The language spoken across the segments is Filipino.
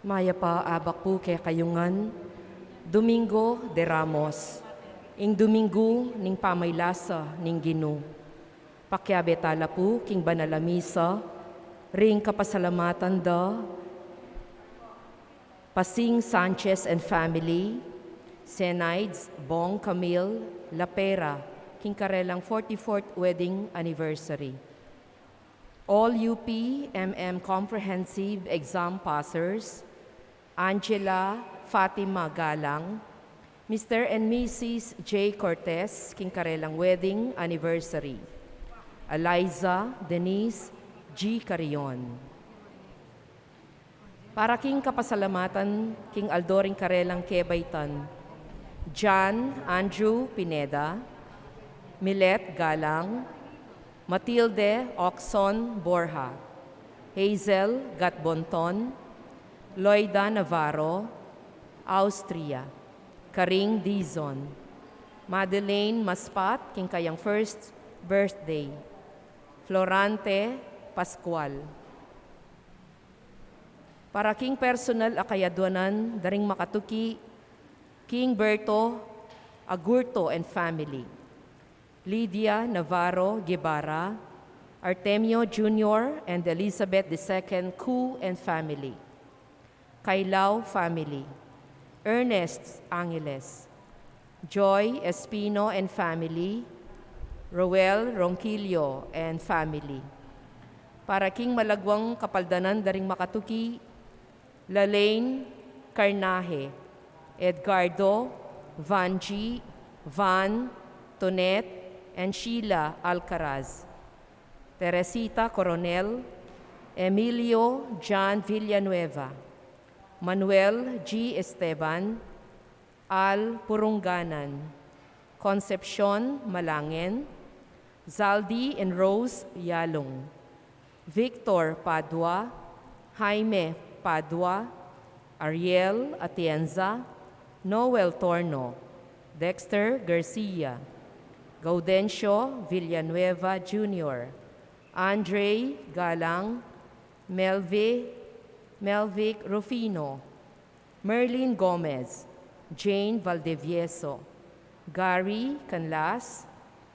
Maya pa abak po kay kayungan, Domingo de Ramos, ing Domingo ning pamaylasa ning Gino. Pakyabetala po king banalamisa, ring kapasalamatan da, Pasing Sanchez and family, Senaides Bong Camille Lapera, king karelang 44th wedding anniversary. All UP MM Comprehensive Exam Passers, Angela Fatima Galang, Mr. and Mrs. J. Cortez, king karelang wedding anniversary. Eliza Denise G. Carion. Para king kapasalamatan, king Aldoring karelang Kebaytan, John Andrew Pineda, Milet Galang, Matilde Oxon Borja, Hazel Gatbonton, Loida Navarro, Austria, Karing Dizon, Madeleine Maspat, king kayang first birthday, Florante Pascual. Para king personal akayaduanan, daring makatuki, King Berto Agurto and family, Lydia Navarro Guevara, Artemio Jr. and Elizabeth II Ku and family, Kailao family, Ernest Angeles, Joy Espino and family, Roel Ronquillo and family. Para king malagwang kapaldanan daring makatuki, Lalaine Carnaje, Edgardo, Vanji, Van, Tonet, and Sheila Alcaraz, Teresita Coronel, Emilio John Villanueva, Manuel G. Esteban, Al Purungganan, Concepcion Malangen, Zaldi and Rose Yalong, Victor Padua, Jaime Padua, Ariel Atienza, Noel Torno, Dexter Garcia, Gaudencio Villanueva Jr., Andre Galang, Melvic Rufino, Merlin Gomez, Jane Valdevieso, Gary Canlas,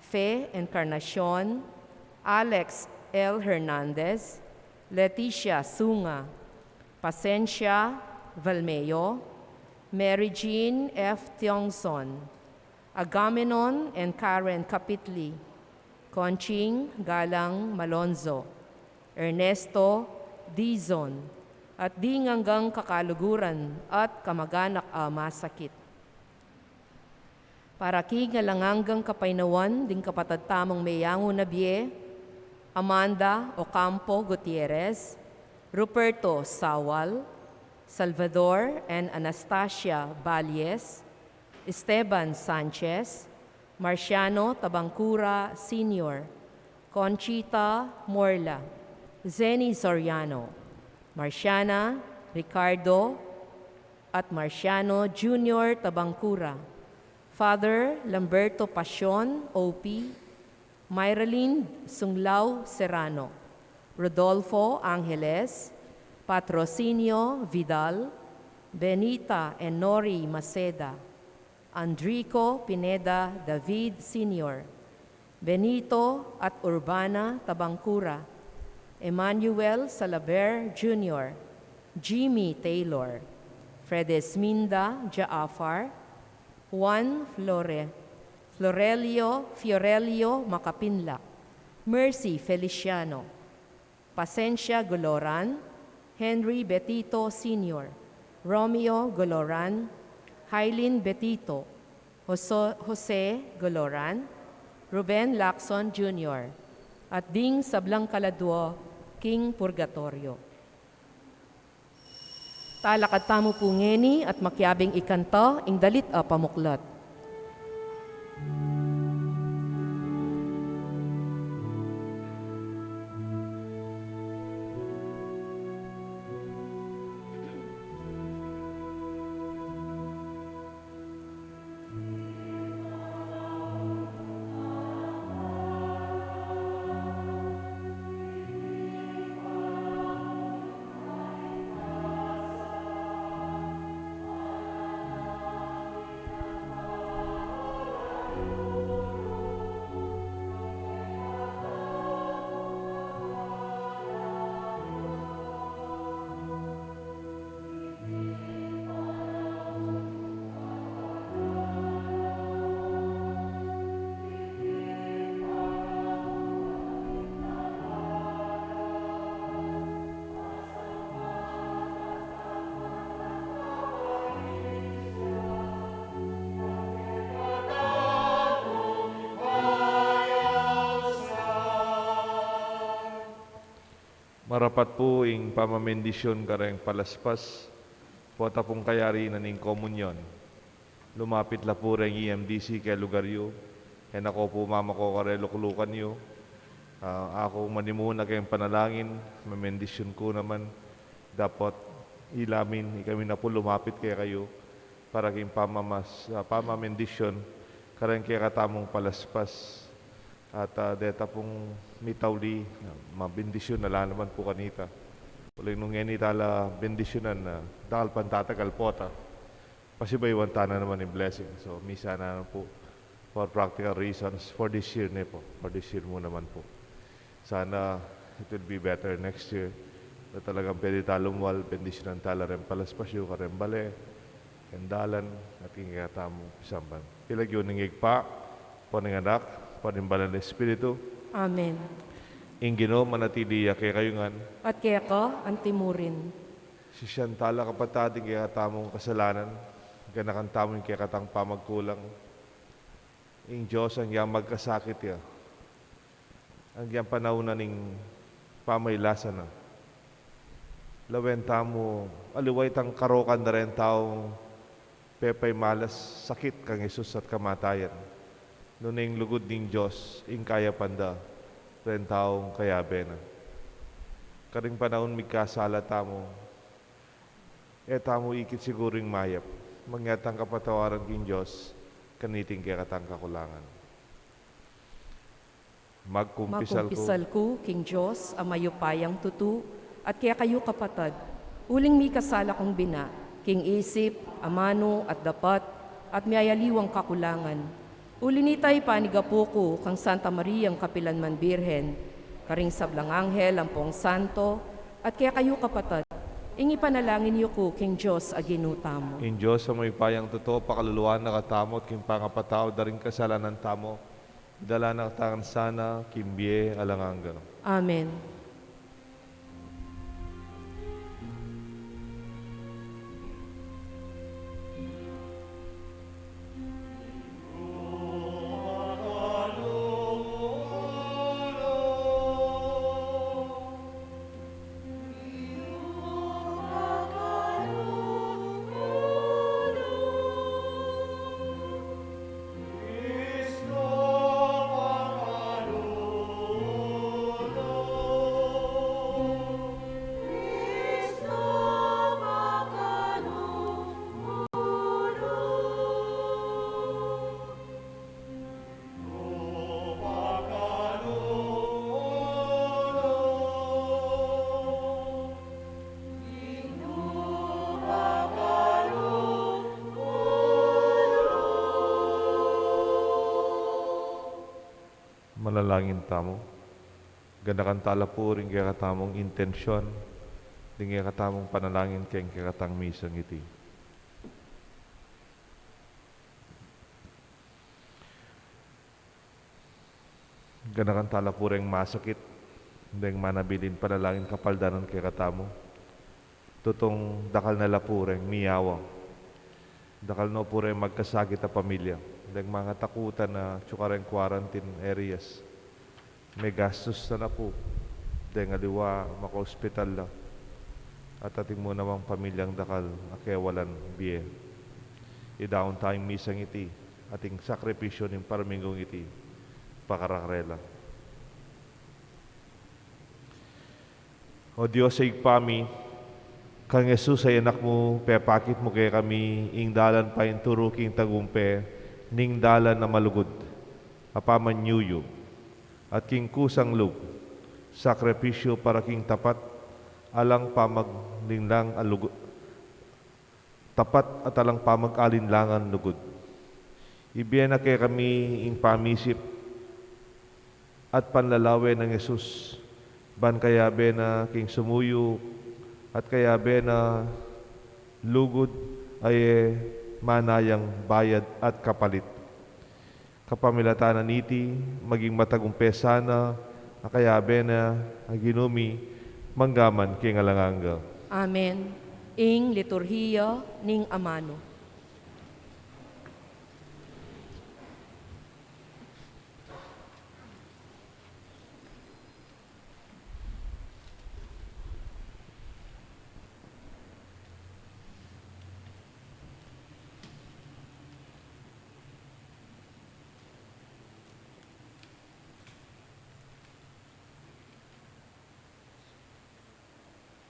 Fe Encarnacion, Alex L. Hernandez, Leticia Sunga, Pasencia Valmeo, Mary Jean F. Tiongson, Agamenon and Karen Kapitli, Conching Galang Malonzo, Ernesto Dizon, at di hanggang kakaluguran at kamag-anak masakit. Para kingalanganggang kapainawan ding kapatadtamang mayango na biye, Amanda Ocampo Gutierrez, Ruperto Sawal, Salvador and Anastasia Valles, Esteban Sanchez, Marciano Tabangcura Sr., Conchita Morla, Zeni Soriano, Marciana Ricardo, at Marciano Jr. Tabangcura, Father Lamberto Pasion, OP, Myralyn Sunglao Serrano, Rodolfo Angeles, Patrocinio Vidal, Benita and Nori Maceda, Andrico Pineda David Sr., Benito at Urbana Tabangcura, Emmanuel Salaber Jr., Jimmy Taylor, Fredesminda Jaafar, Juan Fiorelio Macapinlac, Mercy Feliciano, Pasencia Goloran, Henry Betito Sr., Romeo Goloran, Hailin Betito, Jose Goloran, Ruben Lacson Jr., at ding sablang kaladwo, King Purgatorio. Talakad tamo po ngeni at makyabing ikanta, ing dalit pamuklat. Marapat po ing pamamendisyon kareng palaspas, pota pong kayari na ning komunyon. Lumapit la po rin EMDC kay lugar yu, e nako po mama ko kareluklukan yu. Ako manimuna kayong panalangin, mamendisyon ko naman, dapat ilamin, kami na po lumapit kaya kayo, para kayong pamamendisyon, kareng kaya katamong palaspas. At deta pong mitawli, mabendisyon na lang naman po kanita. Uling nung yan itala bendisyonan na dahil pantatagal po ta. Pasibaywan na naman yung blessing. So, misa na po for practical reasons for this year na po. For this year mo naman po. Sana it will be better next year. Na talagang pwede talumwal, bendisyonan tala rin palaspasyo, karembale, kendalan, at kingatamong pisamban. Pilagyo ng igpa, paninganak, panimbalan ng Espiritu. Amen. Ingino manatiliya kay kayungan. At kaya ka, antimurin. Si Shantala kapatating kaya tamong kasalanan, ganakan tamong kaya katang pamagkulang. Ing Diyos ang yang magkasakit ya. Ang yang panahon ning pamaylasan na. Lawen tamo, aliway tang karokan na rin taong pepay malas sakit kang Isus at kamatayan. Noon yung lugod ng Diyos, ing kaya panda, rin taong kayabe na. Karing panahon migkasala tamo, tamo ikit siguring mayap, mangyatang kapatawaran king Diyos, kaniting kaya katang kakulangan. Magkumpisal ko, King Diyos, ang mayupayang tutu, at kaya kayo kapatad, uling mi kasala kong bina, king isip, amano, at dapat, at mayaliwang kakulangan. Ulinitay panigapo ko kang Santa Maria ang Kapilanman Birhen, karing sablang anghel ang pong santo, at kaya kayo kapatad, ingi panalangin niyo ko, King Diyos, aginutamo. In Diyos, sa may payang totoo, pakaluluan na katamot, king pangapatao, daring kasalanan tamo, dala na katangan sana, kimbye, alanganga. Amen. Manalangin tamo. Ganakan tala po rin kaya katamong intensyon, din kaya katamong panalangin kaya katang misang iti. Ganakan tala po rin masakit, din manabilin panalangin kapaldanan kaya katamo. Tutong dakal na lapo rin miyawang. Dakal no po rin magkasakit na pamilya. Dahil mga takutan na tsukareng quarantine areas. May gastos na po. Dahil aliwa, maka-hospital na. At ating mo namang pamilyang dakal, akewalan biye. Idaon tayong misang iti, ating sakripisyo ng parminggong iti, pakarakrela. O Diyos ay pami, kang Jesus ay anak mo, pepakit mo kaya kami, ing dalan pa yung turuking tagumpe, ning dalan na malugod, apaman nyuyo, at king kusang lug, sakripisyo para king tapat, alang pamaglinlang alugod, tapat at alang pamag-alinlangan lugod. Ibiyan na kaya kami ing pamisip, at panlalawe ng Jesus, ban kayabe na king sumuyo, at kayabe na lugod ay manayang bayad at kapalit. Kapamilatan na niti, maging matagumpe sana, akayabe na aginumi, manggaman king alanganga. Amen. Ing liturhiya ning amano.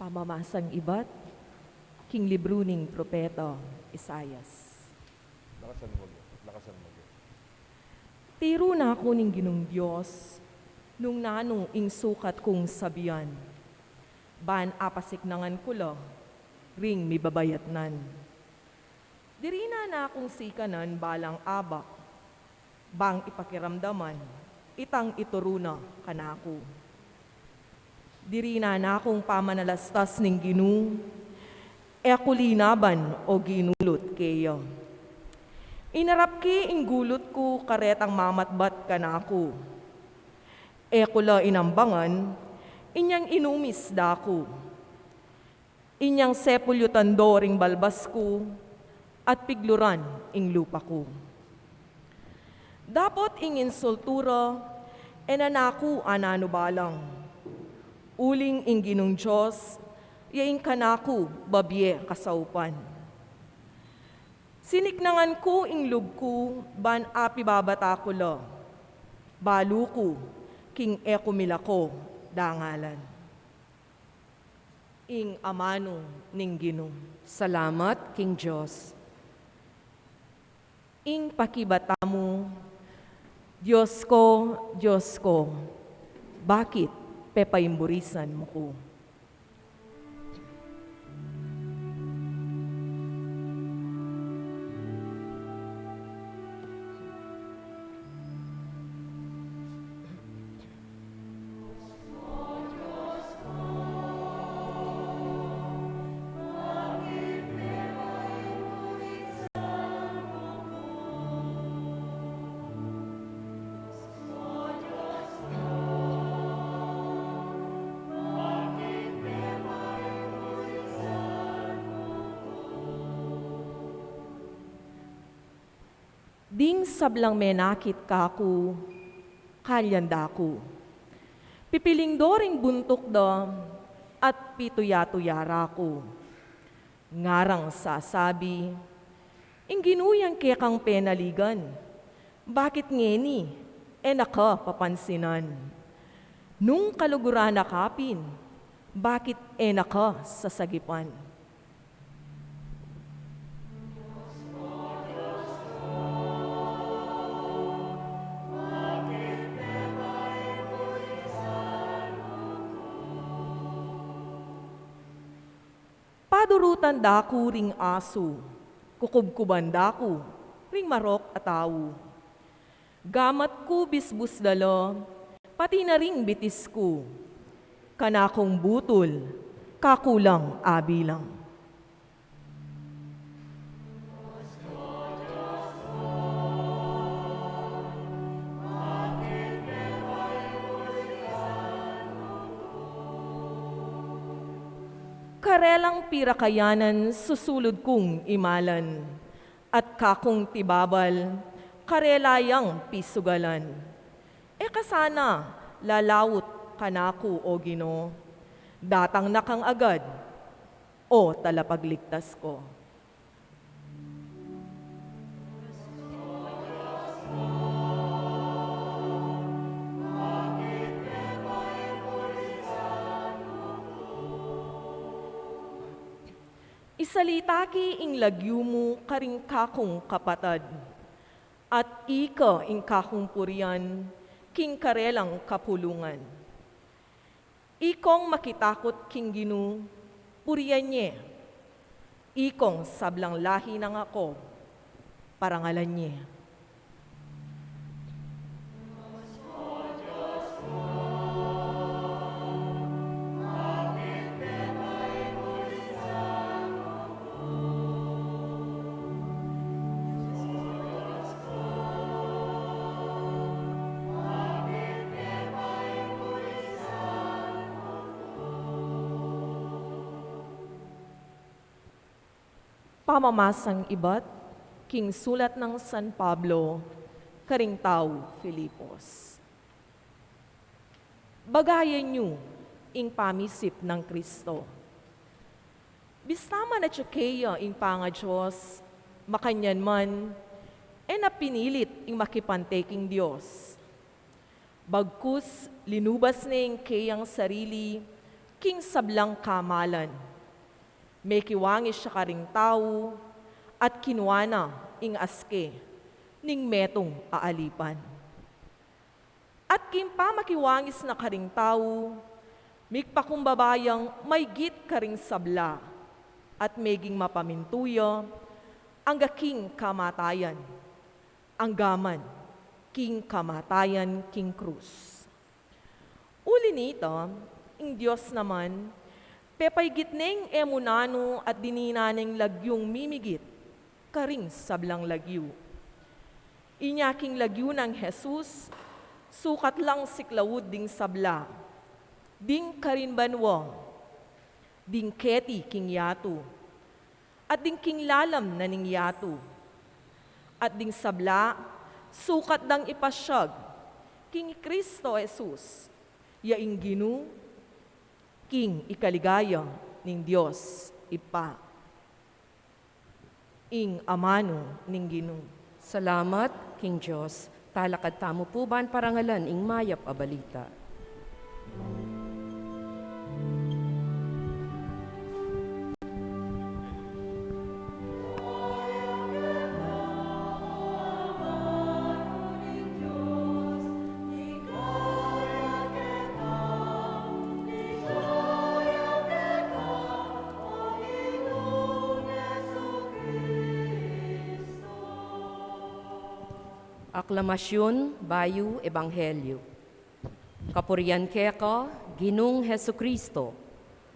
Pamamasang iba't king libro ning propeta Isayas. Lakasan mo. Lakasan mo. Tiro na ako ning Ginong Diyos, nung nanong ing sukat kong sabihan. Ban apasik nangan kula, ring mibabayat nan. Diri na akong sikanan balang abak, bang ipakiramdaman, itang ituruna kanako. Diri na akong pamanalastas ning Ginoo, kulinaban o ginulot kayo. Inarap ki ing gulot ko karetang mamatbat kanako. Kula inambangan, inyang inumis dako. Inyang sepulyutan doring balbas ko, at pigluran ing lupa ko. Dapat ing insultura, enanaku anano balang. Uling ing Ginong Diyos, yaing kanaku babye kasaupan. Siniknangan ko ing lubko, ban api babata ko la. Balu ko, king ekumilako, dangalan. Ing amano ning Ginoo. Salamat, King Diyos. Ing pakibata mo, Diyos ko, bakit pepaimburisan mo ko? Ding sablang menakit kaku, kalyanda ko. Pipiling doring buntok da, at pituyatuyara ko. Ngarang sasabi, ing ginuyang kekang penaligan, bakit ngeni, naka papansinan. Nung kaluguran nakapin, bakit naka sasagipan. Padurutan daku ring aso, kukubkuban daku ring marok ataw. Gamat ko bisbus dalo, pati na ring bitis ko. Kanakong butol, kakulang abilang. Karelang pirakayanan susulod kong imalan, at kakong tibabal, karelayang pisugalan. Kasana, lalawot kanako o Ginoo, datang nakang agad, o talapagligtas ko. Isalitaki ing lagyu mo karing kakong kapatad, at ika ing kakong purian, king karelang kapulungan. Ikong makitakot king Ginoo, purian niya. Ikong sablang lahi ng ako, parangalan niya. Pamamasang iba't, king sulat ng San Pablo, karing tao Filipos. Bagayan niyo ing pamisip ng Kristo. Bistama na tsakeya ing panga Diyos, makanyan man, napinilit ing makipanteking Diyos. Bagkus, linubas na ing kayang sarili, king sablang kamalan. May kiwangis siya karing tao, at kinuana ing aske, ning metong aalipan. At kimpa makiwangis na karing tao, migpakumbabayang may git karing sabla, at meging mapamintuya, ang king kamatayan, ang gaman, king kamatayan, king krus. Uli nito, ing Diyos naman, pepay gitneng emunano at dininaneng lagyong mimigit, karing sablang lagyu. Inyaking lagyu ng Jesus, sukat lang siklawud ding sabla, ding karinbanwang, ding keti king yatu, at ding king lalam na ning yatu, at ding sabla, sukat dang ipasyag, king Kristo Jesus, yaing ginu, king ikaligaya ning Diyos ipa, ing amano ning ginu. Salamat, King Diyos. Talakad tamo po ban parangalan ing mayap a balita. Aklamasyon, bayu, ebanghelyo. Kapurian keka, Ginong Hesu Kristo,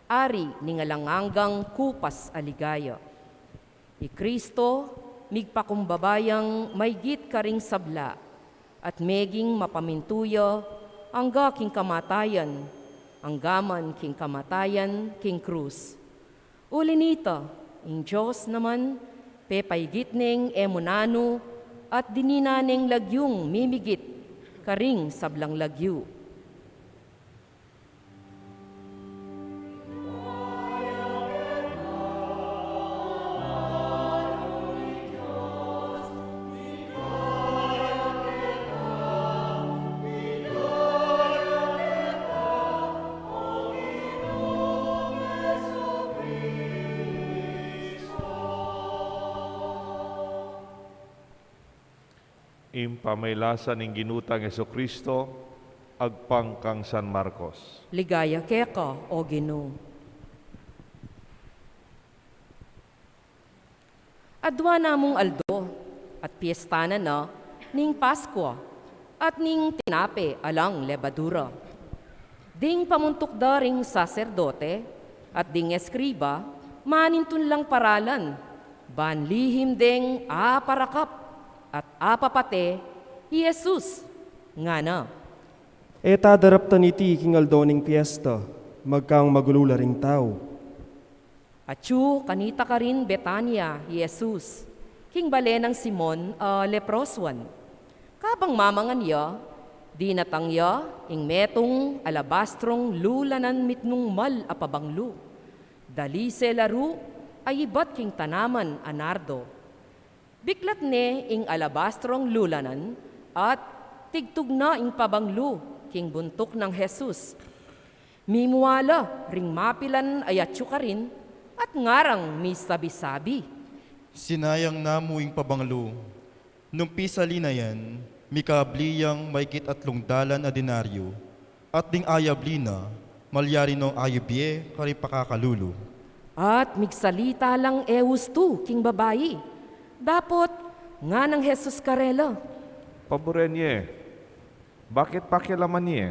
ari ningalanganggang kupas aligaya. I Kristo, migpakumbabayang maygit karing sabla, at meging mapamintuya, angga king kamatayan, anggaman king kamatayan, king krus. Uli nita, ing Diyos naman, pepaygit ning emunano, at dininaneng lagyong mimigit, karing sablang lagyu. Impamaylasa ning ginutang Jesucristo, agpang kang San Marcos. Ligaya keka, o Ginoo. Adwa namong aldo, at piyestana na, ning Paskwa, at ning tinape alang lebadura. Ding pamuntok daring saserdote, at ding eskriba, manintun lang paralan, banlihim ding aparakap, at apapate, Jesus, nga na. Eta darap taniti king aldoning piyesta, magkang magulularing tao. Atyu, kanita ka rin Betania, Jesus, king bale ng Simon, leproswan. Kabang mamangan ya, di natangya, ing metong alabastrong lulanan mitnong mal apabanglu. Dali se laru, ay ibat king tanaman anardo. Biklat ne ing alabastrong lulanan at tigtug na ing pabanglu king buntok ng Jesus. Mimuala ring mapilan ayatyo ka rin at ngarang misabi-sabi. Sinayang namu ing pabanglo, nung pisali na yan, mikabliyang maykit atlong dalan a denaryo, at ding ayablina, malyari no ayubye kari pakakalulu. At migsalita lang ewus tu king babayi. Dapot nga ng Jesus karela. Paboren niya, bakit pakialaman niya?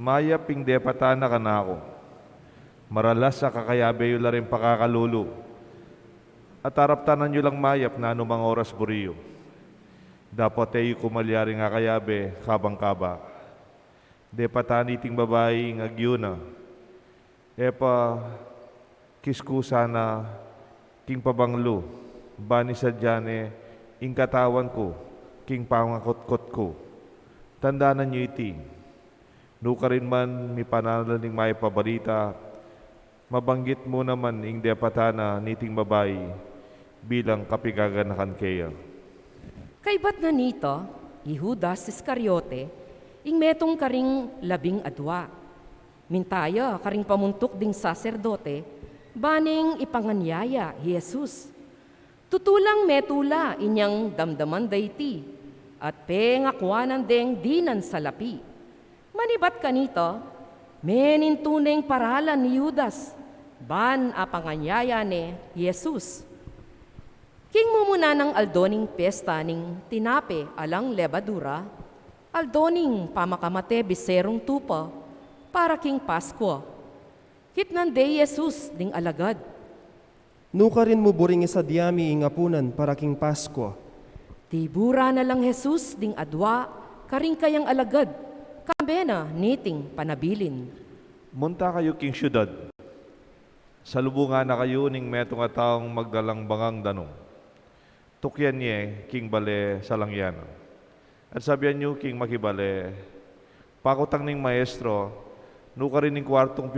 Maya ping depatana ka na ako. Maralas sa kakayabe yun rin pakakalulu. At haraptanan nyo lang mayap na anumang oras buriyo. Dapat ay kumalyari nga kayabe kabang kaba. Depatani ting babae ng agyuna. Epa kiskusa na king pabanglo. Bani sa diyane, ing katawan ko, king pangakot-kot ko. Tandaanan niyo iti. Nuka rin man mi panalaning may pabalita, mabanggit mo naman ing depatana niting babae bilang kapigaganakan kaya. Kay ba't na nito, Judas Iscariote, ing metong karing 12. Mintaya karing pamuntok ding saserdote, baning ipanganyaya Jesus. Tutulang metula inyang damdaman dayti, at pengakwanan deng dinan salapi. Manibat kanito, menintuneng paralan ni Judas, ban apanganyaya ni Jesus. King mumuna ng aldoning pesta ning tinape alang lebadura, aldoning pamakamate biserong tupa, para king Pasko. Kitnan de Jesus ding alagad. Nuka rin mo buring isa diyami ingapunan para king Pasko. Tibura na lang Jesus ding adwa, karing kayang alagad, kambena niting panabilin. Munta kayo king syudad. Salubungan na kayo ning metong ataong magdalang bangang danong. Tukyan niye king bale sa langyan. At sabihan niyo king makibale, pakutang ning maestro, nuka rin ning kwartong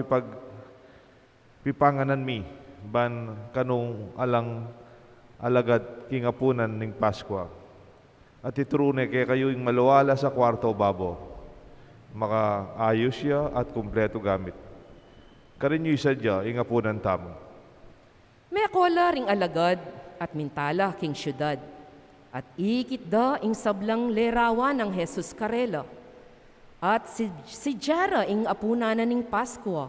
pipanganan mi, ban kanong alang alagad king apunan ning Paskwa. At iturune kay kayo ing maluwala sa kwarto babo, makaayos siya at kumpleto gamit. Karin niyo isadya ing apunan tamo. May kola ring alagad at mintala king syudad. At ikit da ing sablang lerawan ng Jesus Karela. At si Jara ing apunanan ning Pasko.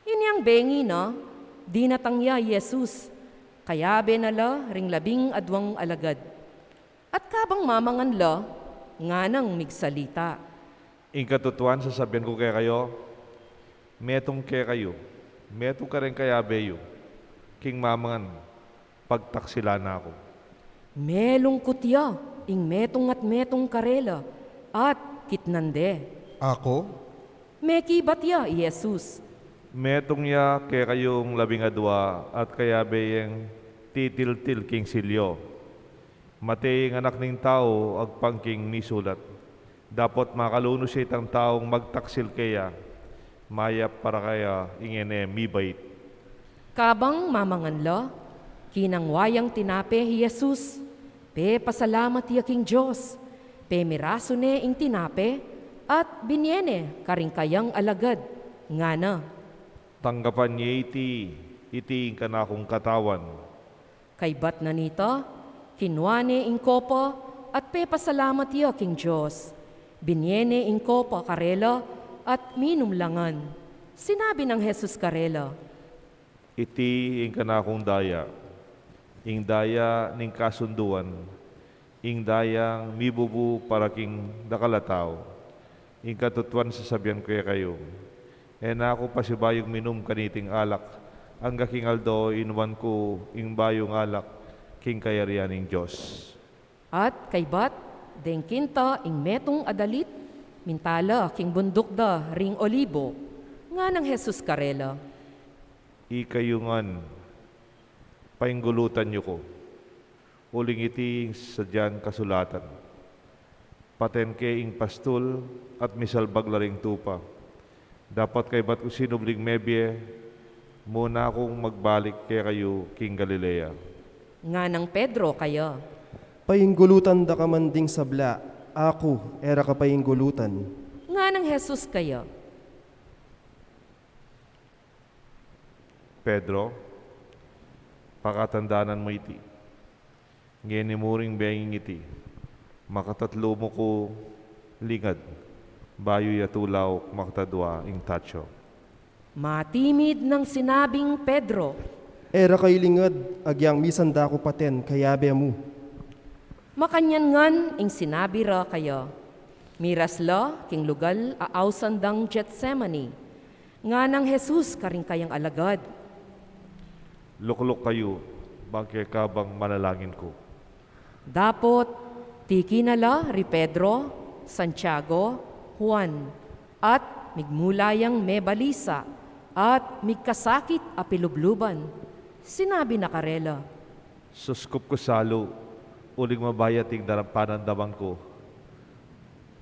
Inyang bengi na, di natangya Jesus. Kaya benala ring 12 alagad. At kabang mamangan la, nga nang migsalita. Ing katutuan sasabihan ko kay kayo, metong kay kayo, metong ka rin kaya beyo, king mamangan, pagtaksila na ako. Melong kutya, ing metong at metong karela, at kitnande. Ako? Meki batya, Jesus. Metong ya kay kayong 12 at kaya beyeng titil-til king silyo. Matay ang anak ning tao agpangking misulat. Dapat makaluno siya itang taong magtaksil kaya, mayap para kaya ingene mibait. Kabang mamangan la, kinang wayang tinape Jesus, pe pasalamat ya king Diyos, pe miraso ne ing tinape, at binyene karing kayang alagad, nga na. Tanggapan niya iti ka na akong katawan. Kay bat na nito, kinwane ing kopa, at pe pasalamat ya king Diyos. Binyene ing kopa karela, at minumlangan. Sinabi ng Jesus Karela, Iti ing ka na akong daya, ing daya ning kasunduan, ing dayang mibubu para king dakalataw, ing katutuan sasabihan ko kayo. E na ako pasibayong minum kaniting alak, ang gaking aldo inuman ko ing bayong alak, king kayarian ning Diyos. at kay bat, deng kinta ing metong adalit, mintala king bundok da ring olibo, nga ng Jesus Karela. Ikayungan, painggulutan niyo ko, uling iti sadyan kasulatan. Patenke ing pastul at misalbag laring tupa. Dapat kay bat ko sinubling mebye, muna akong magbalik kay kayo king Galilea. Nga ng Pedro kaya. Painggulutan da ka man ding sabla, ako era ka painggulutan. Nga ng Jesus kaya. Pedro, pakatandaanan mo iti. Ngeni muring benging iti. Makatatlo mo ko lingad. Bayo yatulaw makatadwa ing tacho. Matimid ng sinabing Pedro, Era kay lingad, agyang misanda ko paten kayabe mo. makanyan ngan ing sinabi ra kaya. Miras la king lugal aawsan dang Getsemani. Nga ng Jesus karing kayang alagad. Luklok kayo, bagay kabang manalangin ko. Dapot, tiki na la ri Pedro, Santiago, Juan, at migmulayang may balisa, at migkasakit a pilubluban. Sinabi na karela, Suskup ko salo, uling mabayating panandamang ko.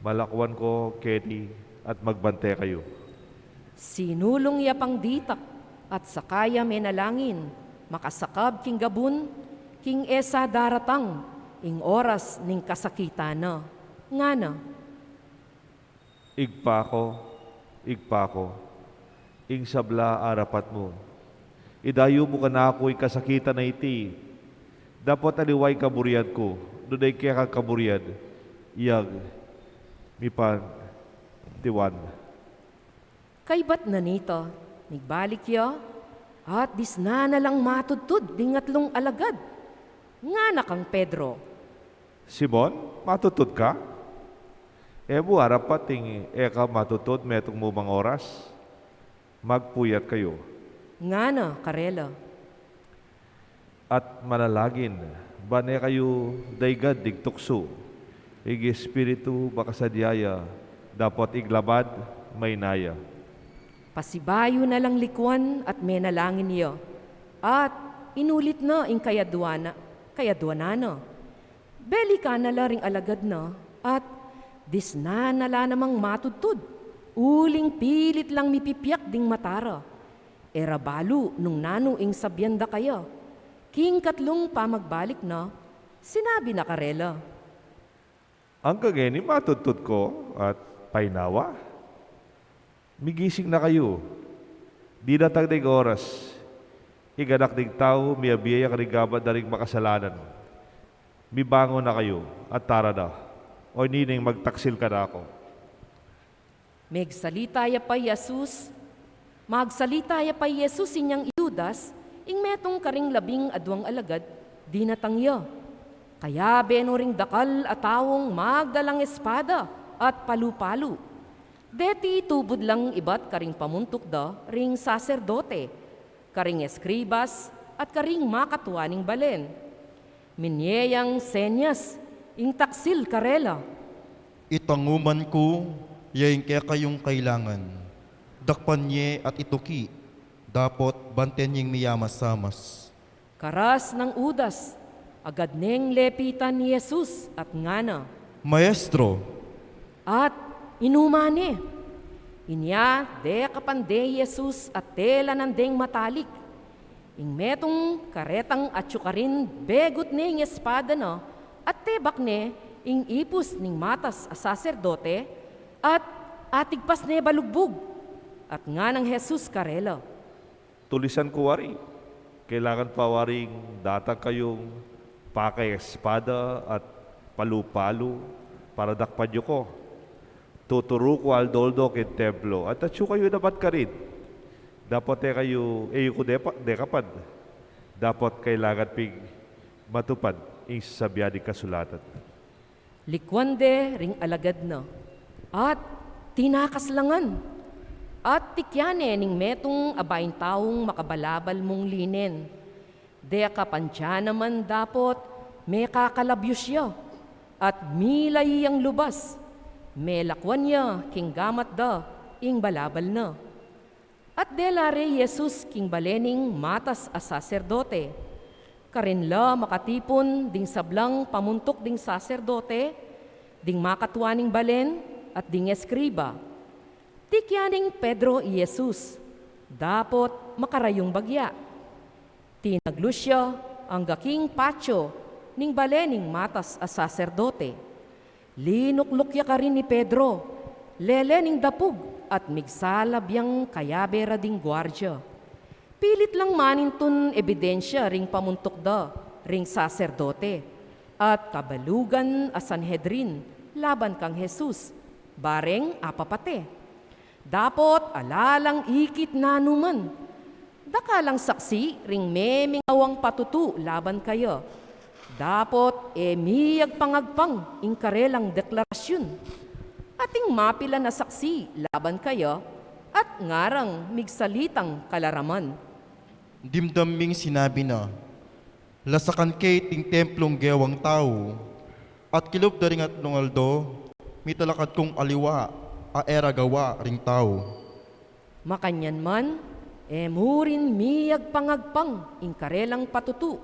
Malakwan ko, Kenny, at magbante kayo. sinulong yapang ditak, at sakaya menalangin, makasakab king gabun, king esa daratang, ing oras ning kasakita na. Nga na, Igpa ko, ing sabla arapat mo. Idayo mo ka na ako'y kasakitan na iti. Dapat aliway kaburiad ko, dunay kaya kaburiad, iyag, mipan, tiwan. Kay ba't na nito, nigbalik ya, at disna na lang matudtud ding atlong alagad. Nga na kang Pedro, Simon, matutod ka? Ebo arapat ting eka matutod metong mumang oras. Magpuyat kayo. nga na Karela. At manalagin, bane kayo daygad digtukso. Igi espiritu bakasadyaya, dapat iglabad may naya. Pasibayo na lang likwan at menalangin niyo. At inulit na ing kayadwana. Beli ka na la ring alagad na, at disna nala namang matudtud. Uling pilit lang mipipiyak ding matara. Erabalu nung nano ing sabyanda kaya. King katlong pamagbalik na, sinabi na Karela. Ang kageni matutod ko at painawa. Migising na kayo. Di na tagdig oras. Iganak dig tao, miabiyaya karigabad na rin makasalanan. Mibango na kayo at tara na. O nining magtaksil ka na ako. Magsalita ya pa Jesus inyang Judas, ing metong karing labing adwang alagad, di natangya. Kaya beno ring dakal at tawong magdalang espada at palu-palu. Deti tubod lang ibat karing pamuntok da, ring saserdote, karing eskribas, at karing makatuaning balen. Minyeyang senyas, ing taksil Karela. Itanguman ko, yain kaya kayong kailangan. Dakpan niye at ituki, dapat banten niyeng miyamas-samas. Karas ng udas, agad neng lepitan ni Jesus at ngana. Maestro, At inumane. Inya de kapande Jesus at tela ng deng matalik. Ing metong karetang at syukarin begot ne ing espada no, at tebak ne ing ipus ning matas a saserdote at atigpas ne balugbog. At nga ng Jesus Karela. Tulisan ko wari. Kailangan pa waring datang kayong pakay espada at palu-palu para dakpan nyo ko. Tuturo ko aldoldo kin templo at atyo kayo dapat ka rin. Dapat kayo, ko dekapad. Dapat kailangan pig matupad ing sasabihan di kasulatan. Likwande ring alagad na. At tinakaslangan. At tikyane ning metong abayin taong makabalabal mong linen. De kapansya naman dapot may kakalabyos siya. At milay ang lubas. May lakwan niya king gamat da ing balabal na. At delare Jesus king balening matas a saserdote. Karinla makatipon ding sablang pamuntok ding saserdote, ding makatuaning balen at ding eskriba. Tikyaning Pedro y Jesus, dapot makarayong bagya. Tinaglo siya ang gaking patyo ning balening matas a saserdote. Linuklukya ka rin ni Pedro, lele ning dapug at migsalab yang kayabera ding gwardya. Pilit lang manintun ebidensya ring pamuntok da, ring saserdote, at kabalugan a Sanhedrin, laban kang Jesus, bareng apapate. Dapot alalang ikit na numan. Dakalang saksi ring meming awang patutu laban kayo. Dapot miyag pangagpang ing karelang deklarasyon. Ating mapila na saksi laban kayo at ngarang migsalitang kalaraman. dimdaming sinabi na, lasakan kay ting templong gewang tao, at kilob da ring at nungaldo, mitalakad kong aliwa, aera gawa ring tao. Makanyan man, murin miyag pangagpang ing karelang patutu.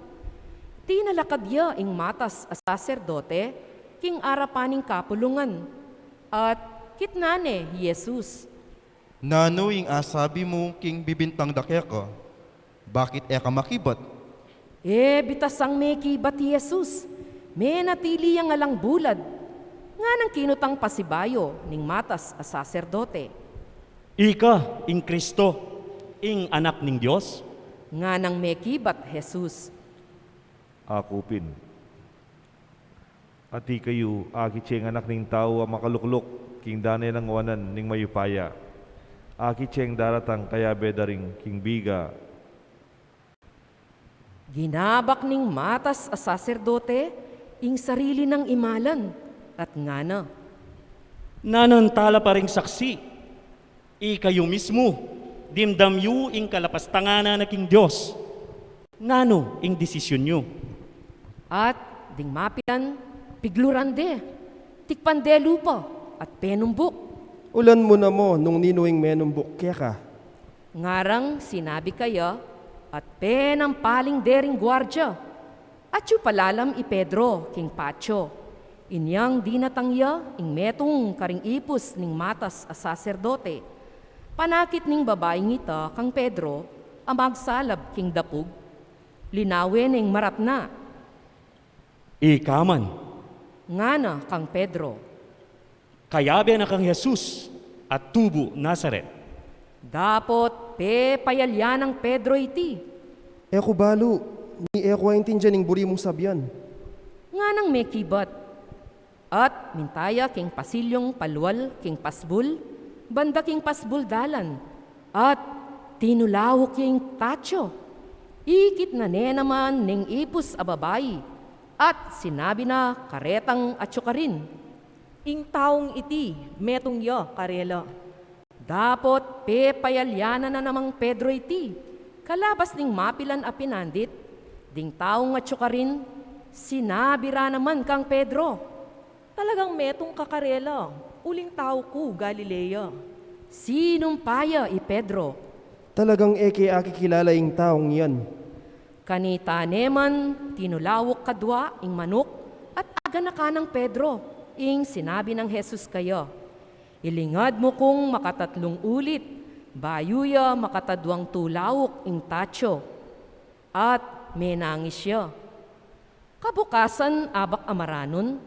Tinalakadya ing matas a saserdote, king arapaning kapulungan. At kitnane, Jesus. Nano ing asabi mo king bibintang dakeka, bakit eka makibat? Bitasang may kibat Jesus. May natili ang alang bulad. Nga nang kinutang pasibayo ning matas a saserdote. Ika, ing Kristo, ing anak ning Dios? Nga nang mekibat Jesus. Akupin. Ati kayo, aki tiyeng anak ning tao ang makaluklok, king danay ng wanan ning mayupaya. Aki tiyeng daratang kaya bedaring king biga. Ginabak ning matas a saserdote, ing sarili ng imalan, at nga na. Nanantala pa ring saksi, ikayo mismo, dimdamyu ing kalapastangana na king Dios. Ngano ing desisyon nyo? At ding mapitan, piglurande, tikpande lupa, at penumbuk. Ulan mo na mo nung ninuing menumbuk kaya ka. Ngarang sinabi kaya, at penang paling dering gwardya. At yu palalam i Pedro, king Pacho. Inyang dinatangya, ing metong karing ipus ning matas a saserdote. Panakit ning babaeng ita, kang Pedro, amagsalab king dapug. Linawin ning maratna. Ikaman, Ngana kang Pedro. kayabe na kang Jesus at tubo Nazaret. Dapot payalyan ng Pedro iti. Eko balo, ni eko intindihan ning buri mong sabyan. Nga nang may kibat. At mintaya king pasilyong palwal king pasbul, banda king pasbul dalan. At tinulawok king tacho. Ikit na ne naman ning ipus a babayi. At sinabi na karetang atsukarin. Ing taong iti, metong ya, karela. Dapot payalyana na namang Pedro iti. Kalabas ning mapilan a pinandit, ding taong atsukarin, sinabi ra naman kang Pedro. Talagang metong kakarela, uling tao ko, Galilea. Sinumpaya i Pedro. Talagang eke akikilala ing taong yan. Kanita neman, tinulawok kadwa ing manok, at aga na ka ng Pedro, ing sinabi ng Jesus kayo. Ilingad mo kung makatatlong ulit, bayuya makatadwang tulawok ing tacho. At menangis siya. Kabukasan abak amaranon,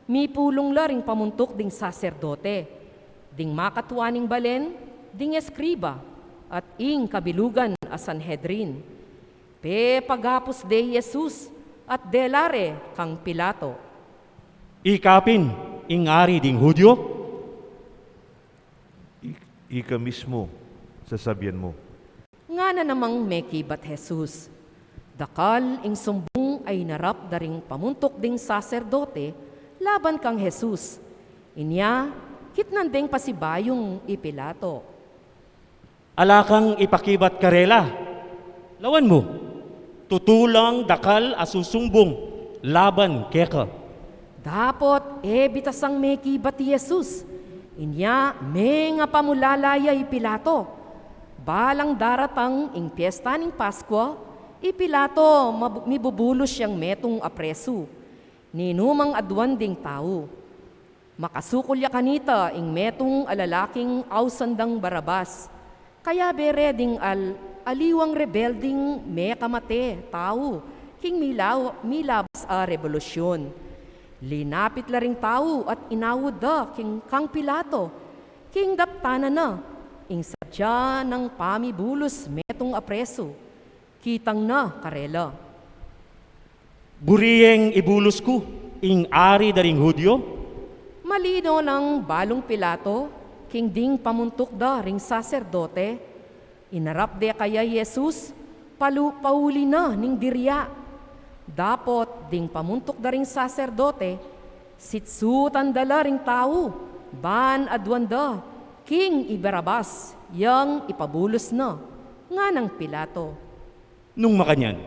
mi pulong la ring pamuntok ding saserdote, ding makatuaning balen, ding eskriba, at ing kabilugan a Sanhedrin. Pagapos de Jesus at delare kang Pilato. Ikapin, ing ari ding Hudyo? Ika mismo, sasabihan mo. Nga na namang mekibat Jesus. Dakal ing sumbong ay narap daring pamuntok ding saserdote, laban kang Jesus. Inya, kitnandeng pasibayong ipilato. Alakang ipakibat karela. Lawan mo, tutulang dakal asusumbong, laban keka. Dapot, bitasang mekibat ti Jesus. Inya, nga pamulalaya ipilato. Balang daratang ing piyesta ning Paskwa, ipilato mibubulos siyang metong apreso. Ninumang adwan ding tao. Makasukulya kanita ing metong alalaking awsandang Barabas. Kaya bere ding aliwang rebelding me kamate tao, king milabas a revolusyon. Linapit la ring tao at inawod da king kang Pilato, king daptana na, ing sadya ng pamibulos metong apreso, kitang na karela. Buriyeng ibulos ko, ing ari daring Hudyo? Malino ng balong Pilato, king ding pamuntok da ring saserdote, inarap de kaya Jesus, pauli na ning dirya. Dapot ding pamuntok da ring saserdote, sitsutan dala ring tao, ban adwanda, king Barabas, yang ipabulos na, nga ng Pilato. Nung makanyan,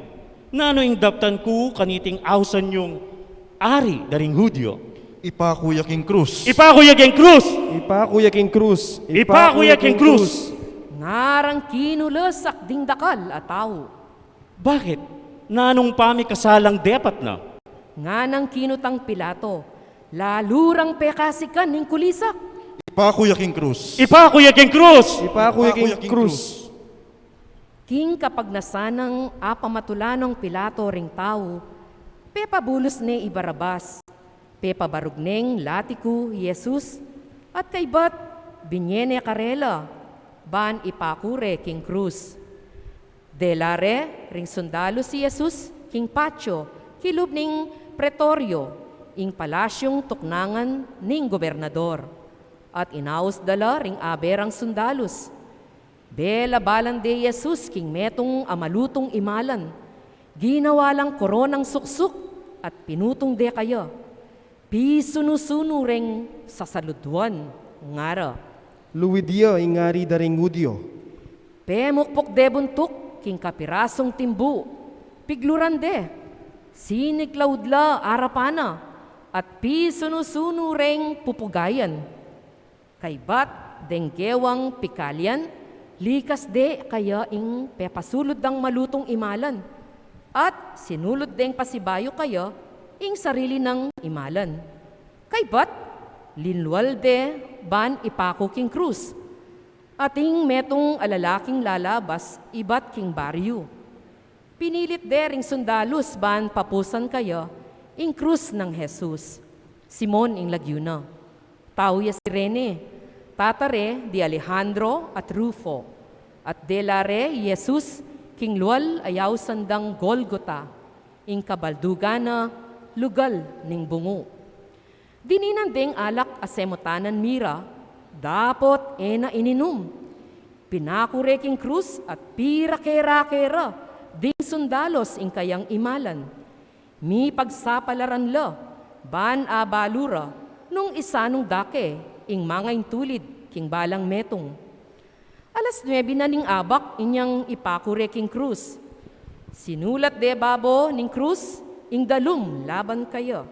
nano ing daptan ko kaniting awsan yung ari daring Hudyo? Ipakuya king krus. Ipakuyag yung krus! Ipakuya king krus. Ipakuya king krus! Ngarang kinulasak ding dakal a tao. Bakit? Nanong pami kasalang depat na? Nga nang kinutang Pilato, lalurang pekasikan ning kulisak. Ipakuya king krus. Ipakuyag yung krus! Ipakuya king krus. King kapag nasanang apamatulanong Pilato ring tao, pepabulos ne Barabas, pepabarugneng latiku Jesus, at kaybat binyene karela, ban ipakure king krus. Delare ring sundalo si Jesus king patio kilub ning pretorio ing palasyong tuknangan ning gobernador. At inaos dala ring aberang sundalos. Bela balan de Jesus king metong amalutong imalan. Ginawa lang koronang suksuk at pinutong de kayo. Pisunusuno ring sasaluduan ngara. Luwidia ingari daring udyo. Pemukpok de buntuk king kapirasong timbu. Pigluran de. Siniklaudla arapana. At pisunusuno ring pupugayan. Kaybat denggewang pikalyan. Likas de kaya ing pepasulod ng malutong imalan. At sinulod deng pasibayo kayo ing sarili ng imalan. Kaybat, linwal de ban ipako king krus. Ating metong alalaking lalabas ibat king baryo. Pinilit de ring sundalos ban papusan kayo ing krus ng Jesus. Simon ing Lagyuna. Tauya si Rene. Tatare di Alejandro at Rufo. At delare Jesus king lual ayaw sandang Golgota. Ing kabaldugana lugal ning bungo. Dininan ding alak asemutanan mira, dapot ena ininom. Pinakure king krus at pira-kera-kera, ding sundalos ing kayang imalan. Mi pagsapalaran la, ban abalura, nung isa nung dake, ing mga intulid, king balang metong. 9:00 na ning abak, inyang ipakure king krus. Sinulat de babo ning krus, ing dalum laban kayo,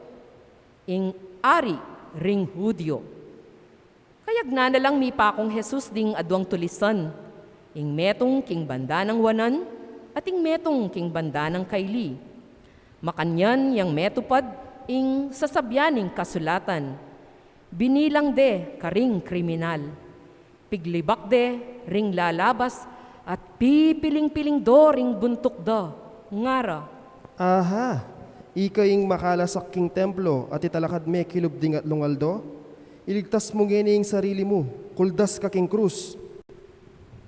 ing ari ring Hudyo. Kayag na lang mi pakong Jesus ding adwang tulisan, ing metong king banda ng wanan, at ing metong king banda ng kaili. Makanyan yang metupad ing sasabyaning kasulatan. Binilang de karing kriminal. Piglibak de ring lalabas at pipiling-piling do ring buntok do. Ngara. Aha, ikaing makalasak king templo at italakad me kilubding at lungaldo? Iligtas mo ing sarili mo, kuldas ka king krus.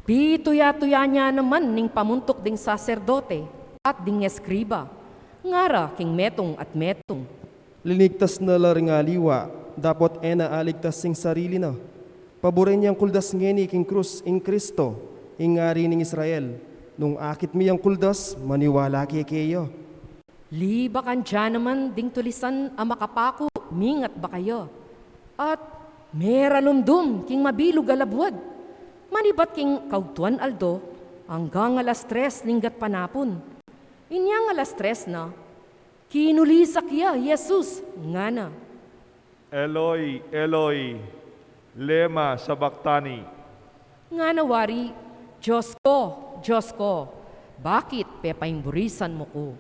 Pituya-tuya niya naman ning pamuntok ding saserdote at ding eskriba. Ngara king metong at metong. Linigtas na laring aliwa, dapat ena aligtas sing sarili na. Paborin niyang kuldas ngeni king krus ing Kristo, ingari ning Israel. Nung akit miyang kuldas, maniwala kayo. Libakan dyan naman ding tulisan ang makapako, mingat ba kayo? At meralumdum king mabilog alabwad. Manibat king kaugtuan aldo, hanggang 3:00 ninggat panapon. Inyang 3:00 na, kinulisak ya, Jesus, nga na. Eloi, Eloi, lema sabachthani. Nga nawari, Diyos ko, bakit pepaimburisan mo ko?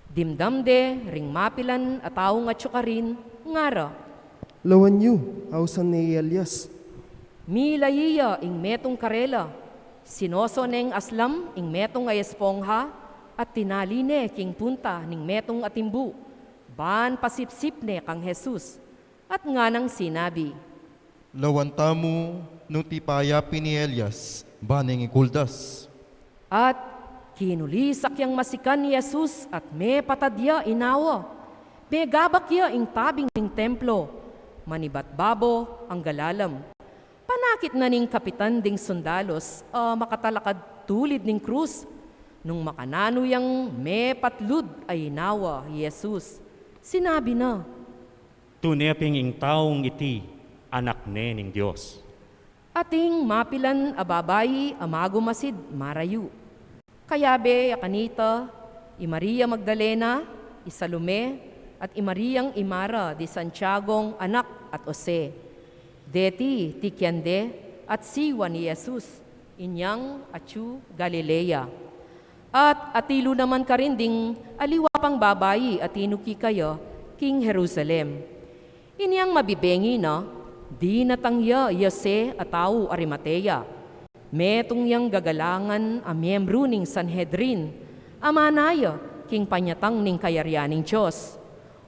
Dimdamde, ring mapilan at tao nga tsukarin, ngara. Lawan niyo, ausan ni Elias. Milayiya ing metong karela, sinoso neng aslam ing metong ay espongha, at tinaline king punta ning metong atimbu, ban pasipsip ne kang Jesus, at nga nang sinabi, Lawanta mo nung tipayapi ni Elias, baning ikuldas. at kinulisak yang masikan ni Jesus at me patadya inawa. Me gabakya ing tabing ning templo. Manibat babo ang galalam. Panakit na ning kapitan ding sundalos makatalakad tulid ning krus. Nung makanano yang me patlud ay inawa Jesus. Sinabi na, Tuneping ing taong iti, anak ne ning Diyos. ating mapilan ababayi amagumasid marayu. Kayabe akanita, i Maria Magdalena, i Salome, at i Mariang Imara di Santiagong anak at Jose. Deti tikyande at siwa ni Jesus, inyang atyu Galilea. At atilo naman ka rin ding aliwapang babayi at inuki kayo, King Jerusalem. Inyang mabibengi na, di natangya Yose at tao Arimatea. Metong yang gagalangan a miyembro ning Sanhedrin, amanaya king panyatang ning kayaryaning Diyos.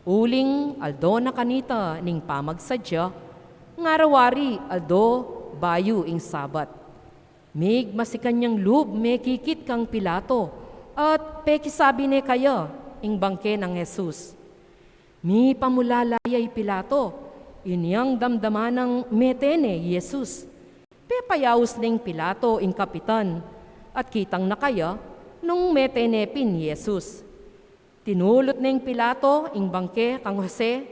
Uling aldo na kanita ning pamagsadya, ngarawari aldo bayu ing sabat. Mig masikanyang lub me kikit kang Pilato, at pekisabi ne kaya, ing bangke ng Jesus. Mi pamulalay Pilato, inyang damdaman ng metene Jesus. Pepayaus ning Pilato ing kapitan, at kitang na kaya, nung metenepin Jesus. Tinulot ning Pilato ing bangke kang Jose,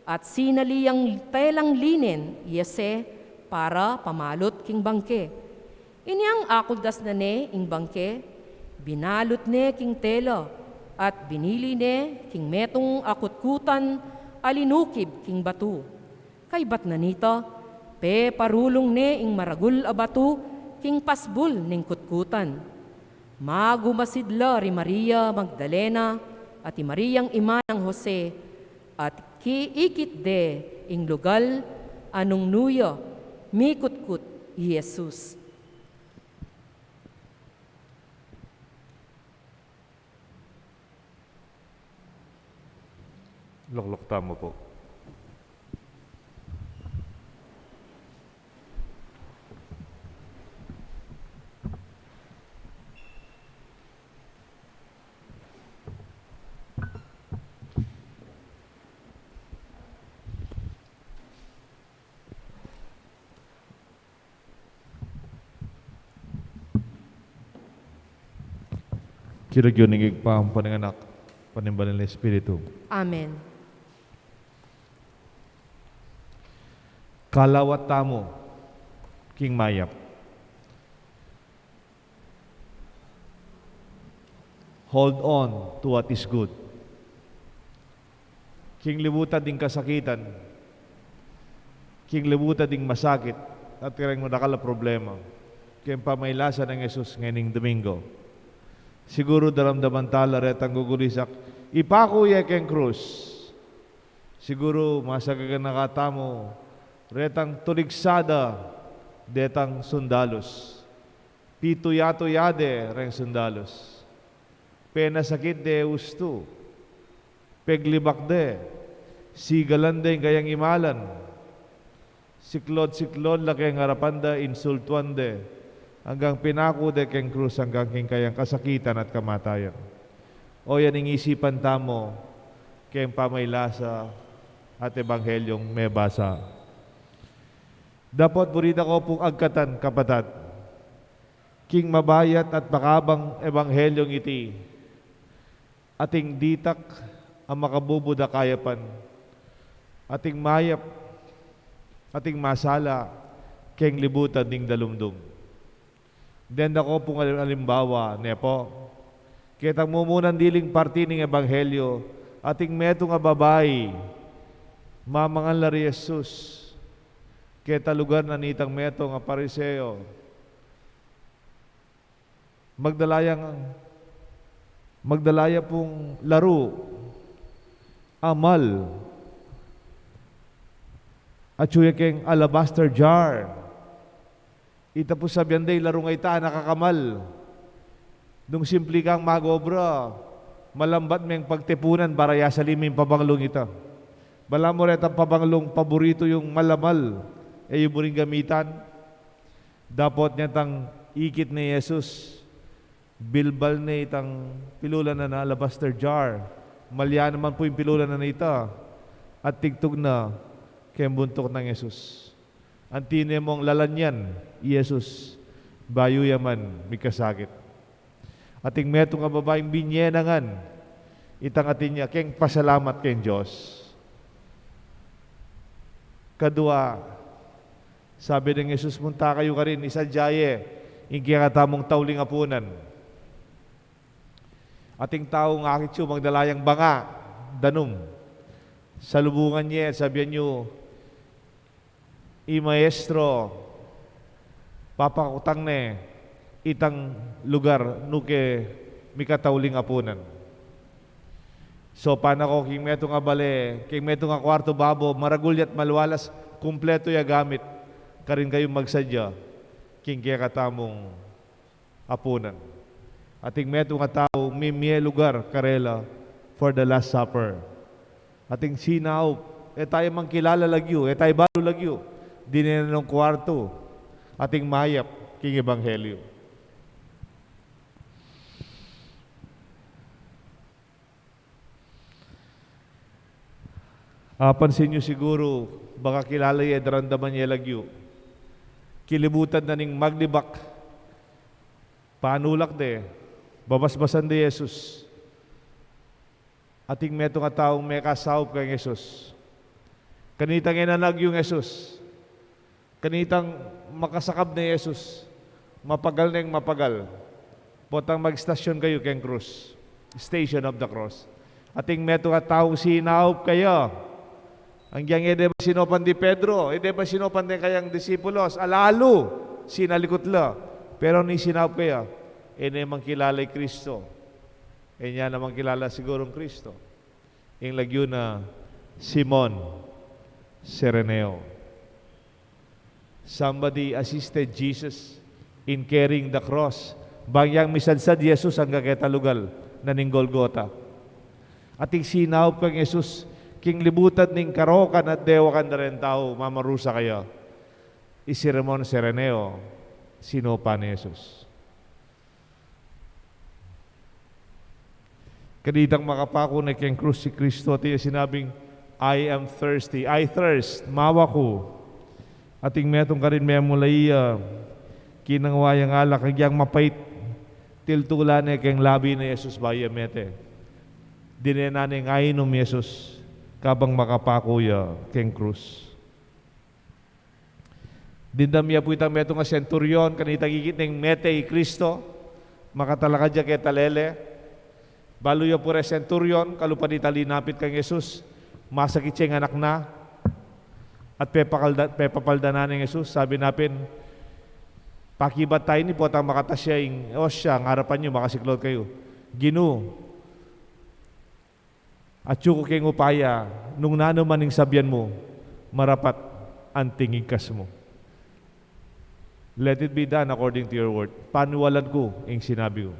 at sinaliyang telang linen Yese para pamalot king bangke. Inyang akuldas na ne ing bangke, binalot ne king tela, at binili ne king metong akutkutan alinukib king batu. Kay bat na nita, pe parulong ne ing maragul a batu king pasbul ning kutkutan. Magumasidla ri Maria Magdalena at i Mariang ima ng Jose, at kiikit de ing lugal anong nuya mikutkut Jesus. Luklok tamo po. Kiragyoning igpam pananganak, panimbalan ng Espiritu. Amen. Kalawat tamo, King Mayap. Hold on to what is good. King libutan ding kasakitan, King libutan ding masakit, at kirang madakala problema. King pamaylasan ng Jesus ngayong Domingo. Siguro daramdaman tala retang gugulisak, ipakuya keng krus. Siguro masagagan nakatamo, retang tuligsada, detang sundalos. Pituyato-yade, reng sundalos. Pena sakit de usto. Peglibak de. Sigalan de kayang imalan. Siklod-siklod la kayang harapanda, insultuan de. Hanggang pinako de keng krus, hanggang king kayang kasakitan at kamatayan. O yan ang isipan tamo, kayang pamaylasa at ebanghelyong may basa. Dapat burita ko pong agkatan, kapatad. King mabayat at makabang ebanghelyong iti. Ating ditak ang makabubuda kayapan. Ating mayap, ating masala, keng libutan ding dalumdum. Then ako pong alimbawa, nepo. Kitang mumunan diling parti ng ebanghelyo, ating meto nga babay, mamangan lari Jesus. Kita lugar na nitang meto nga pariseo. Magdalaya pong laro, amal, at suya keng alabaster jar. Ita po sabihan day, laro nga ita, nakakamal. Nung simple kang magobra, malambat meng pagtipunan para yasaliming pabanglong ita. Bala mo rin ang pabanglong paborito yung malamal, yung muring gamitan. Dapat niya tang ikit ni Jesus, bilbal ni itang pilulan na alabaster jar. Malya naman po yung pilulan na ita. At tigtog na kay buntok ng Jesus. Antine mong lalanyan, Jesus, bayo yaman, may kasakit. Ating meto nga babaeng binyenangan, itang atin niya, keng pasalamat keng Diyos. Kadua, sabi ng Jesus, munta kayo ka rin, isadyaye, ingki katamong tauling apunan. Ating taong akit siyo, magdalayang banga, danum. Sa lubungan niya, sabihan niyo, maestro, papakutang ne, itang lugar, nuke, mikatauling apunan. So, paano ko, king meto nga bale, king meto nga kwarto babo, maragulyat malwalas, kumpleto ya gamit, karin kayo magsadya, king kaya katamong apunan. Ating meto nga tao, mimie lugar, karela, for the Last Supper. Ating sinaw, tayo mang kilala lagyo, tayo balo lagyo, dinenong kwarto, ating mayap, king ebanghelyo. Pansin nyo siguro, baka kilala yung darandaman niya lagyo. Kilibutan na ning maglibak, panulak de, babasbasan de Jesus. Ating meto nga taong may kasawop kay Jesus. Kanitang inanag yung Jesus. Kanitang makasakab ni Jesus. Mapagal na yung mapagal. Potang mag-stasyon kayo kay krus. Station of the cross. Ating meto nga taong sinawop kayo. Ang giyang ede ba sinopan di Pedro? Ede ba sinopan din kayang disipulos? Alalo, sinalikot la. Pero ni sinawop kaya, ene mang kilalay Kristo. E niya namang kilala sigurong Kristo. Yung lagyo na Simon Sereneo. Somebody assisted Jesus in carrying the cross. Bangyang misadsad Jesus ang kaketalugal na ning Golgota. Ating sinawop kang Jesus, king libutan ning karokan at dewakan na rin tao, mamarusa kayo. Si Simon Sereneo, sinopa ni Jesus. Kanitang makapako na keng krus si Kristo, tiya sinabing, I am thirsty. I thirst. Mawa ko. Ating metong ka rin may mulay kinangwayang alak, kagyang mapait. Tiltula na keng labi na Jesus baya mete. Dinenaning ainom Jesus kabang makapako ya keng krus. Dindamya po itang metong nga centurion, kanitang gigit ng mete i Kristo, makatalaka dya kay talele. Baluya po rin centurion, kalupan italinapit kang Jesus, masakit siyang anak na, at pepapalda na ng Jesus, sabi napin, pakibat tayo ni potang makatasya yung, o siya, ang harapan nyo, makasiklod kayo. Ginu, at yuko keng upaya, nung nanuman ng sabyan mo, marapat ang tingigkas mo. Let it be done according to your word. Panuwalan ko yung sinabi ko.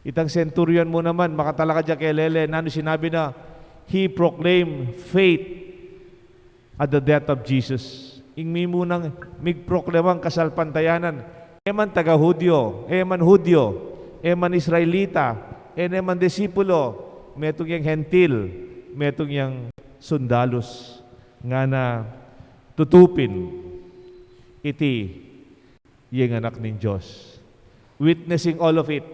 Itang centurion mo naman, makatalaka dyan kay Lele, nano sinabi na, he proclaimed faith at the death of Jesus. Ingmi mo nang migproklamang kasalpantayanan. Eman taga-Hudyo, eman Hudyo, eman Israelita, eman disipulo, metong yang hentil, metong yang sundalos, nga na tutupin iti yung anak ng Diyos. Witnessing all of it,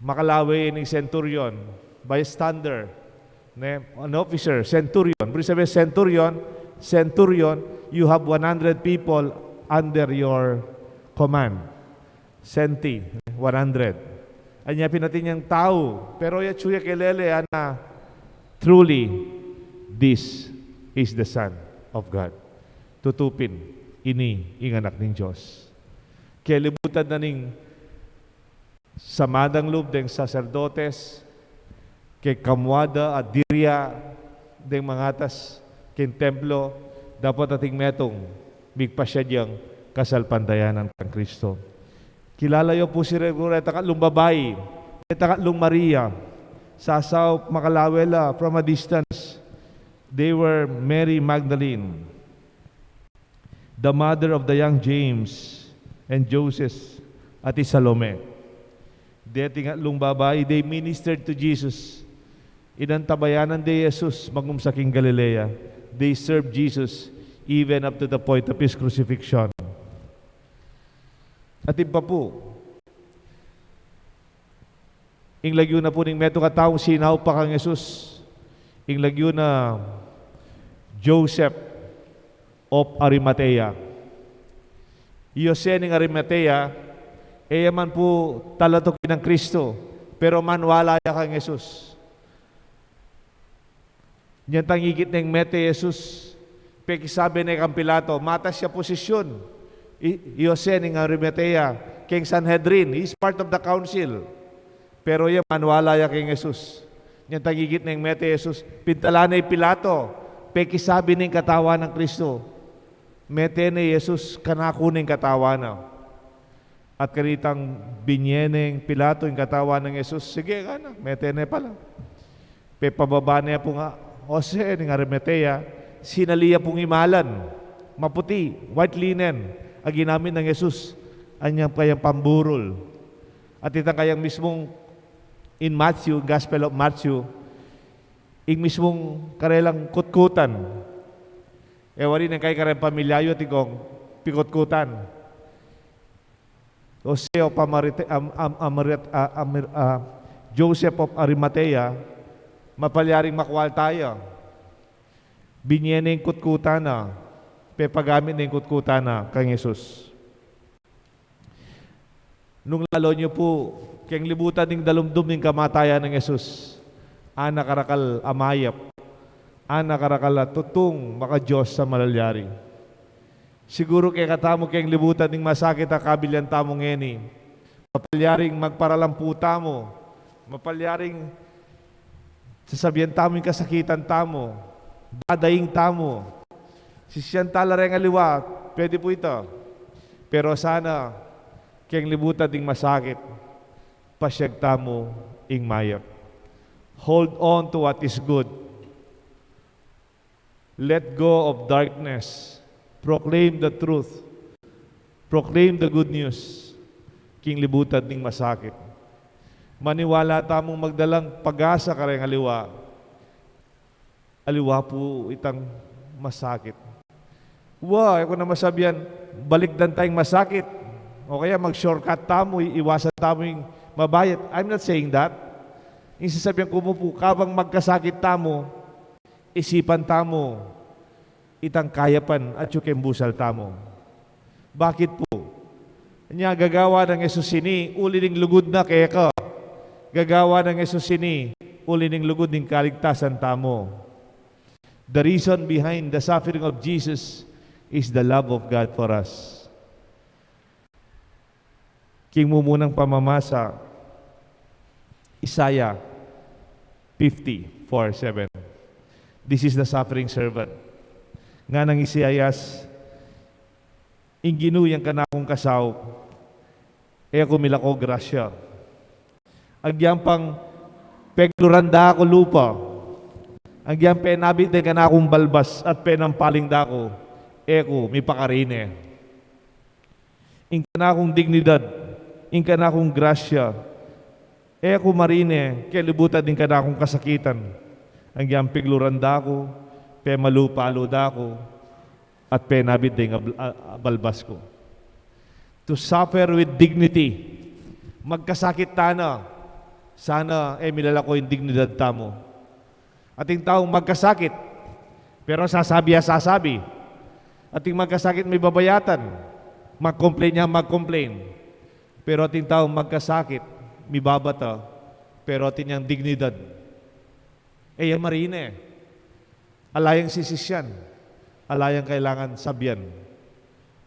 makalaway ng centurion, bystander, an officer, centurion. Pero sabi, centurion, you have 100 people under your command. Centi, 100. Anya pinatin niyang tao, pero yachuya kelele, ana, truly, this is the Son of God. Tutupin, ini, anak ng Diyos. Kaya libutan na ning samadang loob ng sacerdotes, kay kamwada at dirya ng mga atas, kay templo, dapat ating metong bigpasya diyang kasalpantayanan ng Kristo. Kilalayo po si Regura, takatlong babae, takatlong Maria, sasaw makalawela from a distance. They were Mary Magdalene, the mother of the young James and Joseph, at Salome. Deti nga lung babae, they ministered to Jesus. Inantabayanan de Jesus magumsaking Galilea. They served Jesus even up to the point of His crucifixion. At iba po, ing lagyo na po ning meto kataong sinaw pa kang Jesus. Ing lagyo na Joseph of Arimathea. Yose ning Arimathea, man po talatokin ng Kristo, pero manwala ya kang Jesus. Niyan tangigit ng mete Jesus, pekisabi na kang Pilato, matas siya posisyon. Yose ng Arimathea, king Sanhedrin, he's part of the council. Pero yan manwala ya kang Jesus. Niyan tangigit ng mete Jesus, pintala na Pilato, pekisabi ng katawan ng Kristo. Mete ni Jesus, kanakuning katawan na. At kanitang binyeneng Pilato yung katawan ng Jesus, sige ka na, metene pala. Pepababa niya po nga, Jose ng Arimathea, sinaliya pong imalan, maputi, white linen, ginamit ng Jesus, anyang kayang pamburol. At itang kayang mismong in Matthew, Gospel of Matthew, ing mismong karelang kutkutan. Wari ng kay kareng pamilyayo tigong pikutkutan. Joseph of Arimathea, mapalyaring makwal tayo. Binyen ng kutkutan na, pepagamit ng kutkutan na kang Jesus. Nung lalo niyo po, kayang libutan ng dalumdum ng kamatayan ng Jesus, anak karakal amayap, anak karakal tutong maka Diyos sa malalyari. Siguro kay katamo kayang libutan ng masakit ang kabilyan tamong ngeni, mapalyaring magparalamputa mo, mapalyaring sasabihan tamo yung kasakitan tamo, dadaing tamo, sisyan talareng aliwa, pwede po ito. Pero sana, kayang libutan ding masakit, pasyag tamo ing mayap. Hold on to what is good. Let go of darkness. Proclaim the truth. Proclaim the good news. King libutan ding masakit. Maniwala tamong magdalang pag-asa kareng aliwa. Aliwa po itang masakit. Ako na masabihan, balikdan tayong masakit. O kaya mag-shortcut tamo, iwasan tamo yung mabayat. I'm not saying that. Yung sasabihan ko mo po, kabang magkasakit tamo, isipan tamo, itang kayapan at yukembusal tamo. Bakit po? Nya gagawa ng Esusini, ulining lugod na kaya ka. Gagawa ng Esusini, ulining lugod ng kaligtasan tamo. The reason behind the suffering of Jesus is the love of God for us. King mo munang pamamasa, Isaiah 50:4-7. This is the suffering servant. Nga ng Isaias, inginuyang kanakong kasaw, ako milako grasya. Agyang pang pegluranda ako lupa, agyang penabit de kanakong balbas at penampaling dako, eko mipakarine. Ing kanakong dignidad, ing kanakong grasya, eko marine, kelibutan din kanakong kasakitan, agyang pegluranda ko, pe malupalo dako, at penabit din balbas ko. To suffer with dignity, magkasakit tana, sana milala ko yung dignidad tamo. Ating taong magkasakit, pero sasabi. Ating magkasakit may babayatan, mag-complain niya, mag-complain. Pero ating taong magkasakit, may babata, pero ating niyang dignidad. Yan marine. Alayang sisisyan, alayang kailangan sabyan.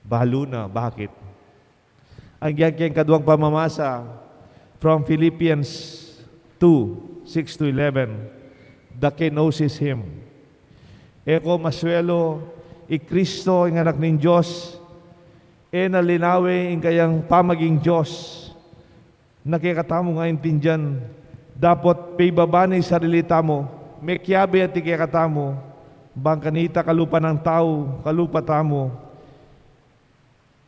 Bahalo na, bakit? Ang giyang kaduang pamamasa from Philippians 2:6-11, the kenosis him. Eko masuelo, Kristo ang anak ng Diyos, nalinawi ang kayang pamaging Diyos. Nakikatamo nga intindihan, dapat paibabanay sarili tamo, may kiyabe at ikikatamo, bang kanita kalupa ng tao, kalupa tamo,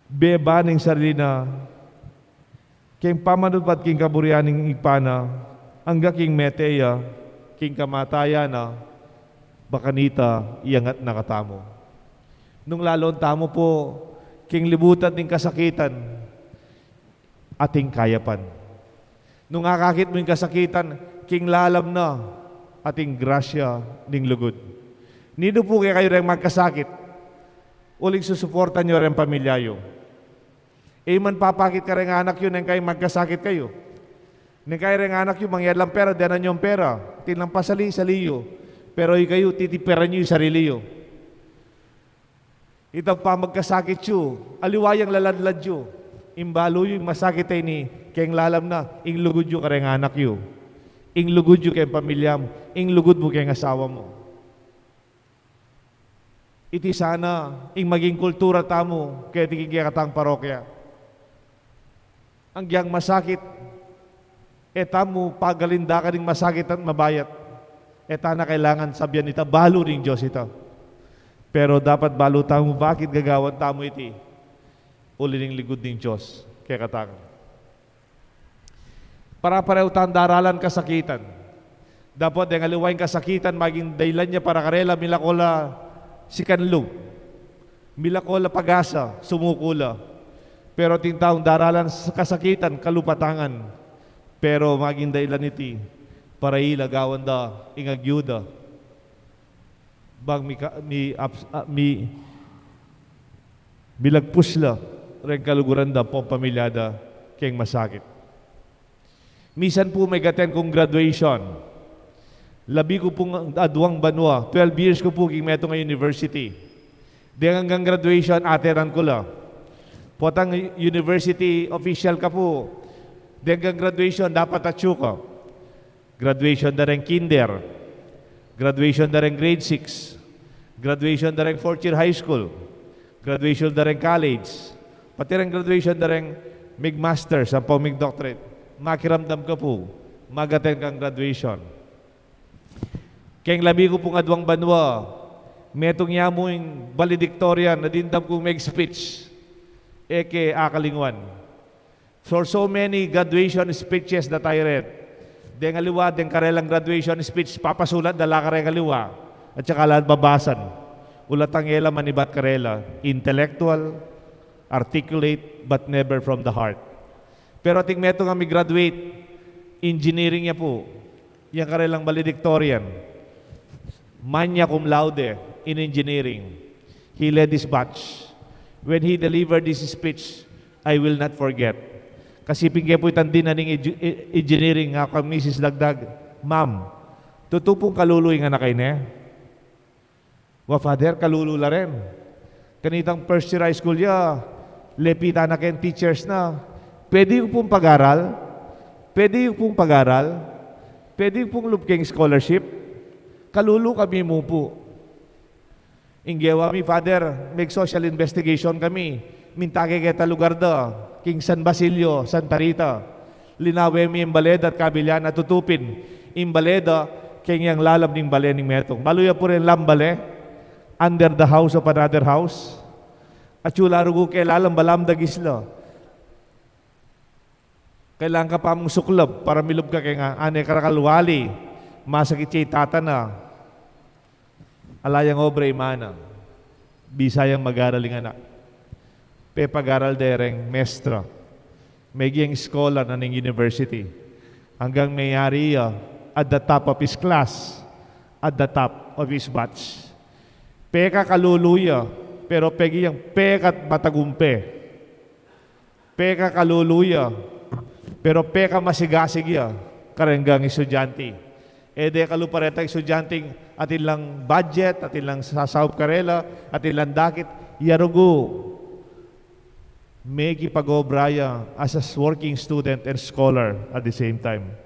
bebaning sarili na, king pamanupad king kaburianing ipana, angga king meteya, king kamataya na, bakanita iyangat nakatamo. Nung lalon tamo po, king libutan ng kasakitan, ating kayapan. Nung akakit mo yung kasakitan, king lalam na, ating grasya ning lugod. Nido po kayo rin magkasakit, uling susuportan nyo rin pamilyayo. Man papakit ka rin anak yun, nang kayo magkasakit kayo. Nang kayo rin anak yun, mangyalang pera, danan yung pera. Tinang pasali-saliyo. Pero kayo, titiperan nyo yung sarili yo. Itang pa magkasakit yo, aliwayang laladlad yo. Imbalo yung masakit ay ni, kayang lalam na, ing lugod yo ka rin anak yo. Ing lugod yo kayang pamilya mo. Ing lugod mo kayang asawa mo. Iti sana, ing maging kultura tamo, kaya tigigya katang parokya. Ang giyang masakit, tamo pagalinda ka rin masakit at mabayat. Na kailangan sabyan ita, balo rin Diyos ito. Pero dapat balo tamo, bakit gagawan tamo iti? ulining ligod ng Diyos, kaya katang. Para pareho tang daralan kasakitan. Dapat yung aliwain kasakitan, maging daylan niya para karela, milakola si kanlog. Milakola pag-asa, sumukula. Pero tintaong daralan sa kasakitan, kalupatangan. Pero maging daylan iti, para ilagawan da, ingagyuda. Bang bilagpusla, rin kaluguran da, po pamilyada, kayang masakit. Misan po may gaten kong graduation. Labi ko pong adwang banwa. 12 years ko po kimeto nga university. Di hanggang graduation, ateran ko la. Potang university official ka po. Di hanggang graduation, dapat atsu ka. Graduation na rin kinder. Graduation na rin grade 6. Graduation na rin 4th year high school. Graduation na rin college. Pati rin graduation na rin mig-masters, ang po mig-doctorate. Makiramdam ka po. Magaten kang graduation. Kaya labi ko pong adwang banwa, metong yamo yung valedictorian na dindam kong mag-speech, eke akalingwan. For so many graduation speeches that I read, deng aliwa, deng karelang graduation speech, papasulat, dala kareng aliwa, at saka lahat babasan. Ulatang ela manibat karela, intellectual, articulate, but never from the heart. Pero ating meto nga may graduate, engineering niya po, yung karelang valedictorian, magna cum laude in engineering. He led this batch. When he delivered this speech, I will not forget. Kasi pingge po itang din na ning engineering nga kang Mrs. Lagdag, Ma'am, tutupong kaluluy nga na kayo ne? Wa father, kalulula rin. Kanitang first year high school ya, lepita na kayo teachers na. Pwede yung pong pag-aral? Pwede yung pong pag-aral? Pwede yung pong lupking scholarship? Kalulu kami mo po. Inggewa mi, Father, make social investigation kami. Mintake kita lugar da, King San Basilio, Santa Rita. Linawe mi imbaleda at kabilyan at tutupin. Imbaleda, kaya yang lalab ning bale ning metong. Baluya po rin lambale, under the house of another house. At chula rugo kay lalam balam dagisla. Kailangan ka pa mong suklab para milub ka kaya nga, ane karakalwali. Masakit siya tatana. Alayang obre imana. Bisayang mag-araling anak. Pe pag-aral dereng mestra. May giyang scholar na ng university. Hanggang mayari at the top of his class. At the top of his batch. Peka kaluluya. Pero pegi yung pekat matagumpe. Peka kaluluya. Pero peka masigasig ya. Karenggang estudyante. De kalupareta estudyanteng atin lang budget, atin lang sasawap karela, atin lang dakit, yarugo. May kipagobraya as a working student and scholar at the same time.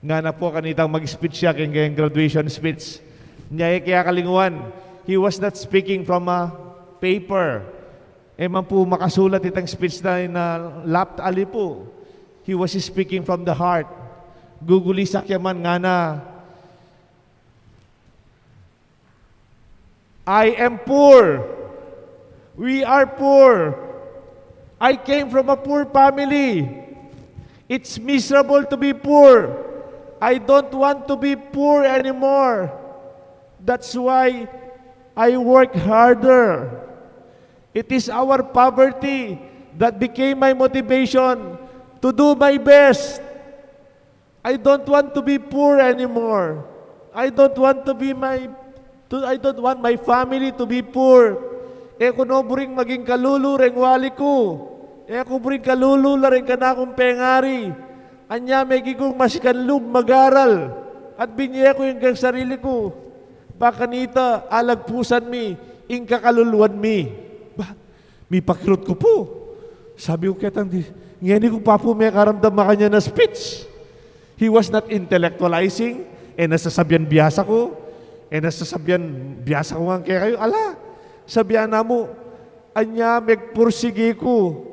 Nga na po kanitang mag-speech siya kayong graduation speech. Niya kaya kalinguan, he was not speaking from a paper. Man po makasulat itang speech na lapt ali po. He was speaking from the heart. Gugulisak yaman nga na, I am poor. We are poor. I came from a poor family. It's miserable to be poor. I don't want to be poor anymore. That's why I work harder. It is our poverty that became my motivation to do my best. I don't want to be poor anymore. I don't want my family to be poor. Kuno buring maging kalulu reng wali ko. Ko buring kalulu la rin ka na akong pengari. Anya may gigong masikanlub mag-aral. At binye ko yung sarili ko. Baka nita, alagpusan mi, ingka kaluluan mi. Mi pakirot ko po. Sabi ko ketang, ngeni ko pa po may karamdam makanya na speech. He was not intellectualizing, nasasabihan biyasa ko, nasasabihan biyasa ko nga kaya kayo, ala, sabihan na mo, anya megpursige ko,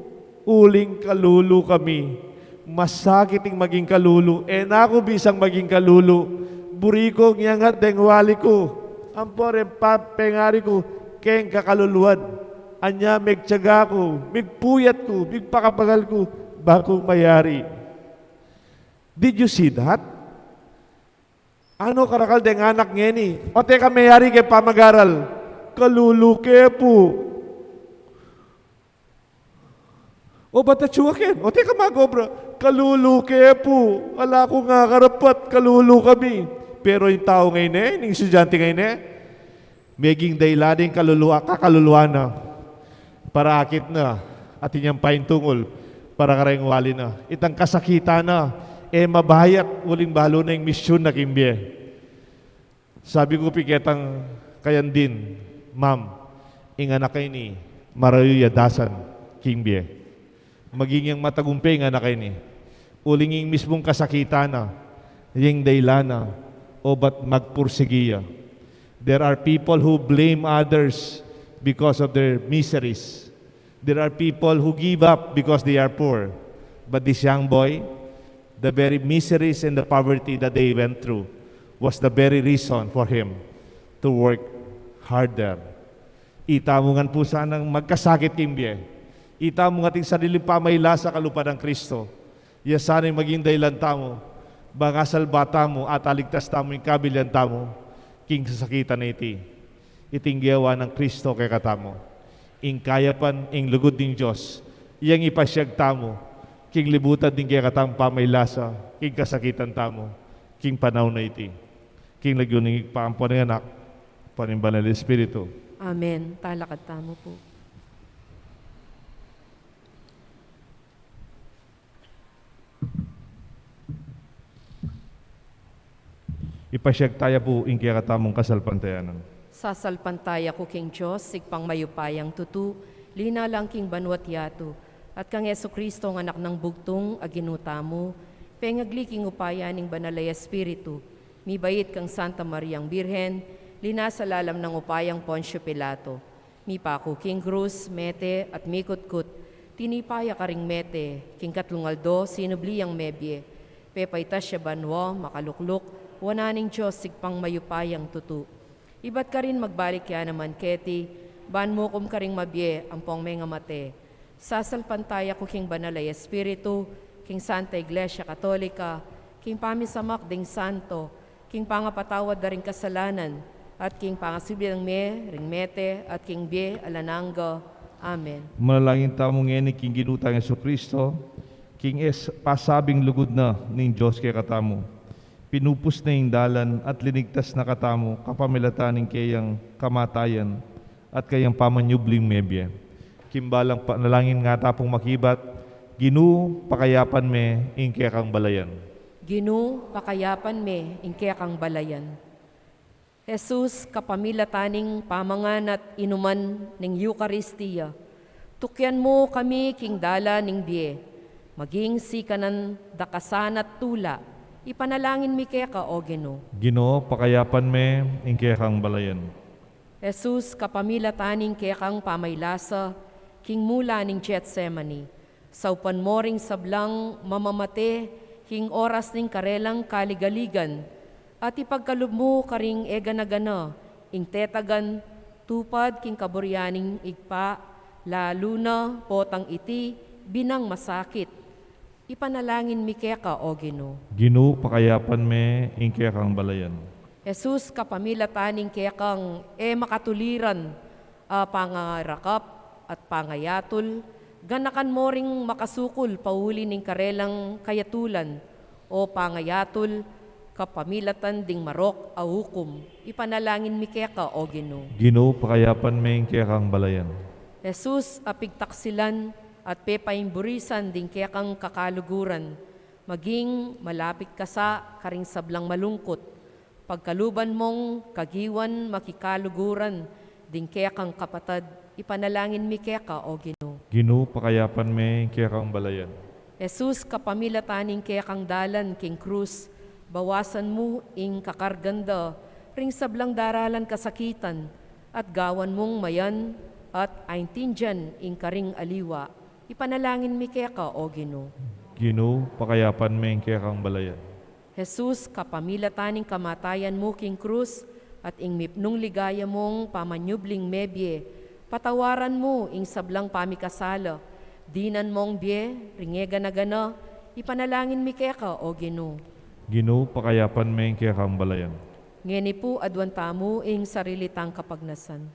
uling kalulu kami, masakiting maging kalulu, nako bisang maging kalulu, buriko ngiyangat deng wali ko, ampore pengari ko, keng kakaluluan, anya megtyaga ko, megpuyat ko, megpakapagal ko, bago mayari. Did you see that? Ano karakal deng anak ngeni? O teka mayari kay pamagaral. Kaluluke po. O ba't natsuwakin? O teka magobra. Kaluluke po. Wala ko nga karapat. Kalulu kami. Pero yung tao ngayon yung estudyante ngayon meging daylading kakaluluwa na. Para akit na. At inyang paintungol. Para karayang wali na. Itang kasakita na. Mabayat. Uling balo na yung misyon na kimbye. Sabi ko piketang kayan din. Ma'am, anak kayo ni Marayo Yadasan, kimbye. Maging yung matagumpay nga na kayo ni. Uling yung mismong kasakita na. Yung daylana. O ba't magpursigiya. There are people who blame others because of their miseries. There are people who give up because they are poor. But this young boy, the very miseries and the poverty that they went through was the very reason for him to work harder. Ita mo nga po sanang magkasakit kimbye. Ita mo nga ting sariling pamayla sa kalupad ng Kristo. Iya sana'y maging dahilan tamo. Bangasal bata mo at aligtas tamo yung kabilyan tamo. King sasakitan na iti. Itinggiyawa ng Kristo kay katamo. Ing kayapan, ing lugod ng Diyos. Iyang ipasyag tamo. King libutan din kaya katamo pamaylasa. King kasakitan tamo. King panaw na iti. King lagyuning paampo ng anak. Panimbanal Espiritu. Amen. Talakad tamo po. Ipasyag tayo po ing kaya katamong kasalpantayanan. Sasalpantaya ko king Diyos, sigpang mayupayang tutu, lina lang king banwat yato, at kang Yesu Kristo ng anak ng bugtong aginuta mo, pengagli king upaya ning banalay Espiritu, mibait kang Santa Mariang Birhen, lina sa lalam ng upayang Poncio Pilato, mipako king Cruz, mete at mikutkut, tinipaya ka ring mete, king katlungaldo, sinubliyang mebye, pepaytas siya banwa, makalukluk, wananing Diyos sigpang mayupayang tutu. Iba't ka rin magbalik ya naman keti, ban mo kum ka ring mabye ang pong mga mate. Sasalpantaya ko king banalay Espiritu, king Santa Iglesia Katolika, king pamisamak ding santo, king pangapatawad da ring kasalanan, at king pangasibilang me, ring mete, at king bie alananga. Amen. Manalangin tamo ngayon king ginutang Yesu Kristo, king pasabing lugod na ning Diyos kay katamo. Pinupos na yung dalan at linigtas na katamo kapamilataning kayang kamatayan at kayang pamanyubling mebye. Kimbalang panalangin nga tapong makibat, Ginu pakayapan me ingke kang balayan. Ginu pakayapan me ingke kang balayan. Jesus, kapamilataning pamangan at inuman ning Eucharistia, tukyan mo kami king dala ning bie, maging sikanan dakasan at tula, ipanalangin mi kaya ka o Gino. Gino pakayapan me ingke kang balayan. Jesus, kapamilataning kaya kang pamaylasa, king mula ning Getsemani, saupan mo ring sablang mamamate, king oras ning karelang kaligaligan, at ipagkalub mo karing eganagana, ing tetagan, tupad king kaburyaning igpa, lalo na potang iti, binang masakit. Ipanalangin mi kaya ka o Gino. Gino pakayapan me ingke kang balayan. Jesus, kapamilataning kaya kang makatuliran, pangarakap at pangayatol, ganakan mo ring makasukol pauli ning karelang kayatulan o pangayatol, kapamilatan ding marok a hukom. Ipanalangin mi kaya ka o Gino. Gino pakayapan me ingke kang balayan. Jesus, apigtaksilan at pepaimburisan ding kaya kang kakaluguran, maging malapit ka sa karing sablang malungkot, pagkaluban mong kagiwan makikaluguran, ding kaya kang kapatad, ipanalangin mi kaya ka o Gino. Gino pakayapan me ingke kang balayan. Jesus, kapamilataning kaya kang dalan king krus, bawasan mo ing kakarganda, ring sablang daralan kasakitan, at gawan mong mayan, at aintindyan ing karing aliwa, ipanalangin mi kaya ka o Gino. Gino pakayapan me ingke kang balayan. Jesus, kapamilataning kamatayan mo king krus, at ing mipnong ligaya mong pamanyubling mebye, Patawaran mo ing sablang pamikasala, dinan mong biye, ringega na gana, ipanalangin mi keka o Ginoo. Ginoo, pakayapan may kaya kang balayan. Ngeni po adwan tamo ing sarili tang kapagnasan.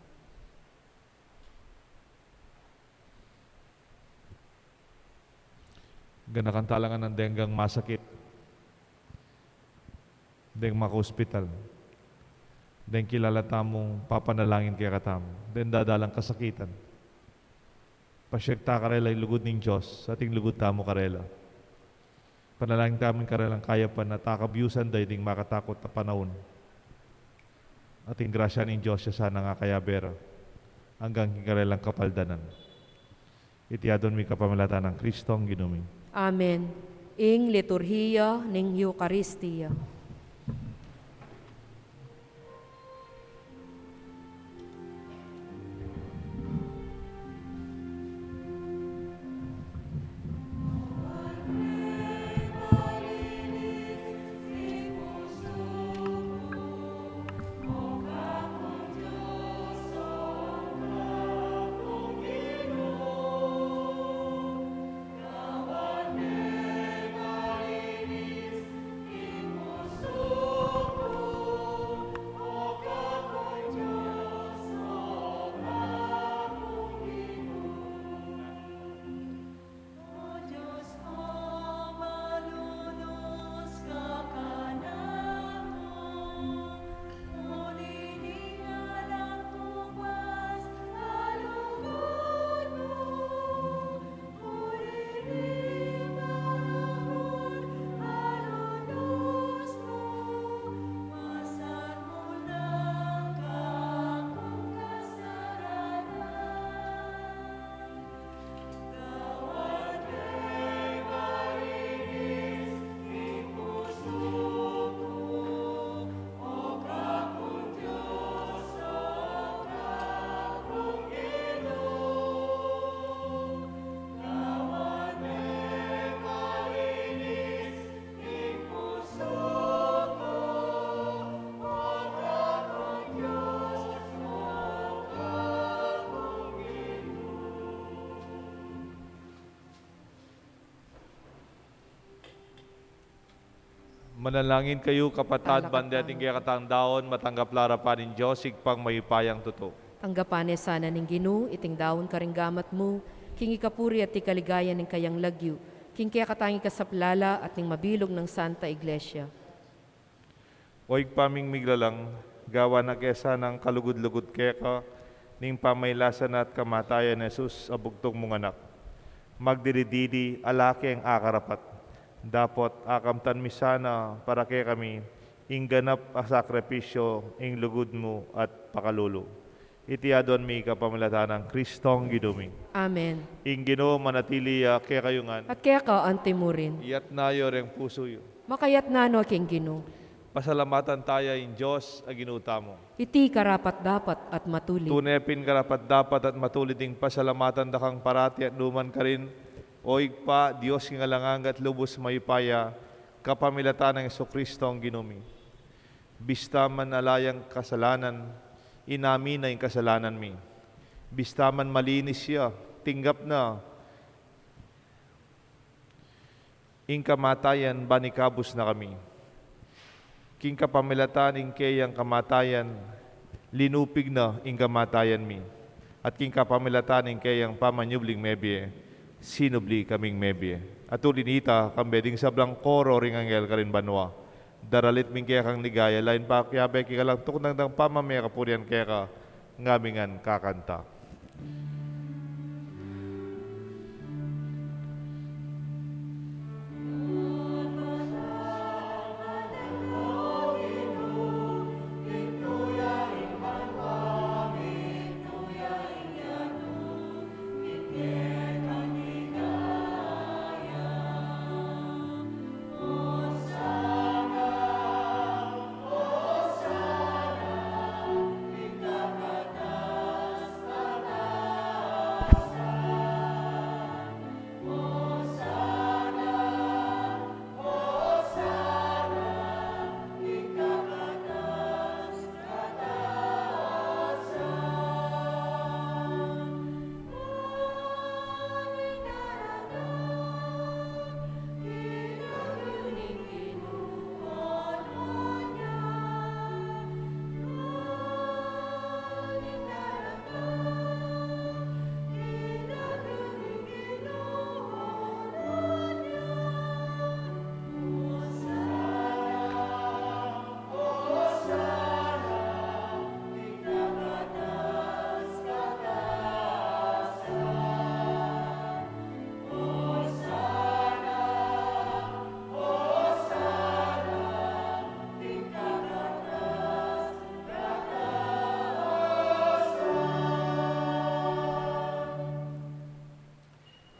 Ganakan talangan ng denggang masakit. Deng maka-hospital. Deng kilala tamong papanalangin kaya katam. Deng dadalang kasakitan. Pasyekta karela yung lugod ng Diyos sa ating lugod tamo karela. Panalangin tamin karelang kaya pa na takabyusan day ding makatakot na panahon. Ating grasya ng Diyos siya sana nga kaya bera hanggang karelang kapaldanan. Itiyadon mi kapamilatan ng Kristong ginuming. Amen. Ing liturhiya ning Eucharistia. Manalangin kayo kapatad, Talakatang. banda ating kaya katang daon, matanggap lara pa rin Diyos, sigpang mayupayang totoo. Tanggapan sana ning Ginoo, iting dawon karinggamat mo, king ikapuri at ikaligayan ng kayang lagyo, king kaya katangi kasaplala at ning mabilog ng Santa Iglesia. Oig paming miglalang, gawa na kesa ng kalugod-lugod keka, ning pamaylasan at kamatayan ni Jesus, abugtong mong anak. Magdirididi, alaki ang akarapat. Dapat akamtan mi sana para kay kami, ing ganap a sakripisyo, ing lugod mo at pakalulu. Itiyadon mi kapamilatan ng Kristong ginuming. Amen. Ing Ginoo manatili kaya kayungan, At kaya ka antimurin, iyat nayo reng puso yo. makayat nano king Ginoo. Pasalamatan tayo in Diyos a ginuta mo. Iti karapat dapat at matuli. Tunepin karapat dapat at matulid ding pasalamatan dakang parati at luman ka rin. Oig pa, Diyos kingalangang at lubos mayupaya, kapamilatan ng Jesucristo ang ginumi. Bista man alayang kasalanan, inamin na yung kasalanan mi. Bista man malinis siya, tinggap na. Ing kamatayan, banikabos na kami. King kapamilatan, ing kayang kamatayan, linupig na ing kamatayan mi. At king kapamilatan, ing kayang pamanyubling mebye, sinubli kaming mebye. At ulinita, kambeding sablang koro ring angel ka rin banwa. Daralit ming kaya kang ligaya, lain pa kaya beki ka lang tuknang ng pamamaya kapurian kaya ka, ngamingan kakanta.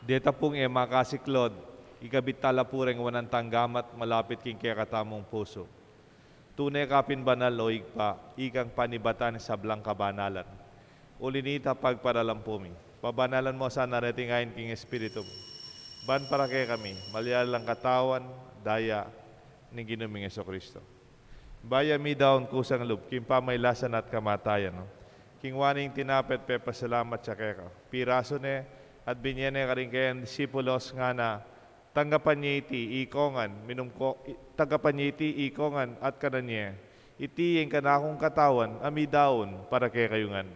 Deta pong makasiklod, ikabit talapureng wanan tanggamat malapit king kaya katamong puso. Tunay kapin banal o igpa, ikang panibatan sa blang kabanalan. Ulinita pagparalampumi. Pabanalan mo sa naratingayin king Espiritu. Ban para kay kami, malyalang katawan, daya, ni ginuming Kristo. Baya mi daon kusang lub, king pamaylasan at kamatayan. No? King waning tinapet pe pasalamat siya kaya ka. Piraso ne, at binyene ka rin kayan disipulos nga na tanggapan niya iti ikongan, tanggapan niya iti ikongan at kananye, iti yung kanakong katawan, ami daon para kay kayungan.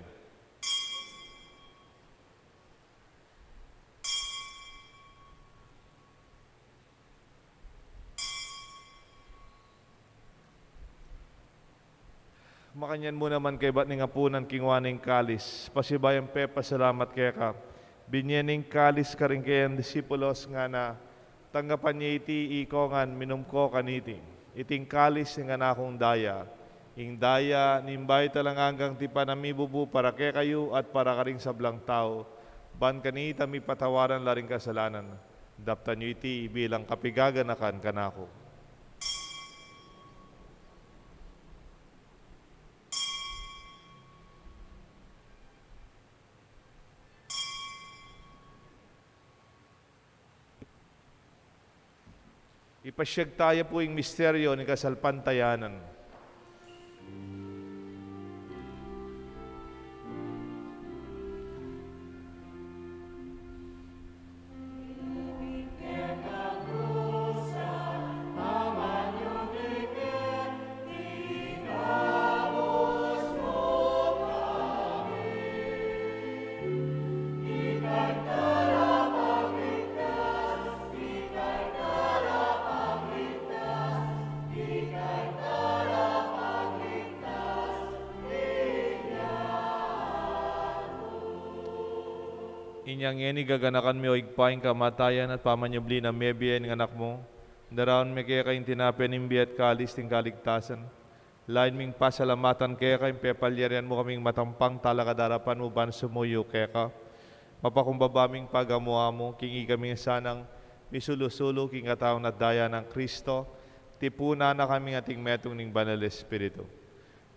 Makanyan mo naman kay ba't ningapunan kingwaning kalis. Pasibayan pe, pasalamat kaya ka. Binyaning kalis ka rin kayan disipulos nga na tanggapan niya iti ikongan minumko kaniti. Iting kalis nga na akong daya. Ing daya nimbay talang hanggang ti panamibubu para kaya kayo at para ka rin sa blang tao. Ban kanita mi patawaran laring kasalanan. Daptan niyo iti bilang kapigaganakan kanako. Ipasyag tayo po yung misteryo ni kasalpantayanan. Inyang eni gaganakan mi o igpaing kamatayan at pamanyabli na mebiyan ng anak mo. Daraon mi kaya kayong tinapen imbi at kalis ting kaligtasan. Lain ming pasalamatan kaya kayong pepalyarian mo kaming matampang talakadarapan mo ban sumuyo kaya ka. Mapakumbabaming pagamuha mo, kingi kami sanang misulusulo king katawang at daya ng Kristo. Tipuna na kami ating metong ning banal Espiritu.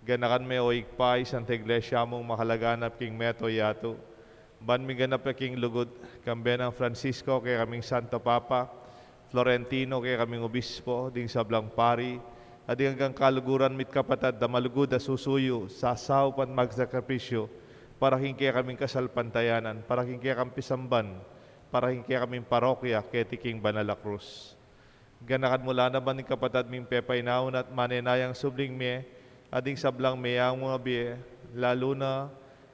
Ganakan mi o igpay Santa Iglesia mong makalaganap king meto yato. Ban mi ganap na king lugod, kambe ng Francisco kay kaming Santo Papa, Florentino kay kaming Obispo, ding sablang pari, at hanggang kaluguran mit kapatad na malugod na susuyo, sasaw pan magsakripisyo, para kay kaming kasalpantayanan, para kay kaming pisamban, para kay kaming parokya, kay tiking Banala Cruz. Ganakan mula naman ng kapatad ming pepaynaon at manenayang subling me, ading sablang mayang mga biye, lalo na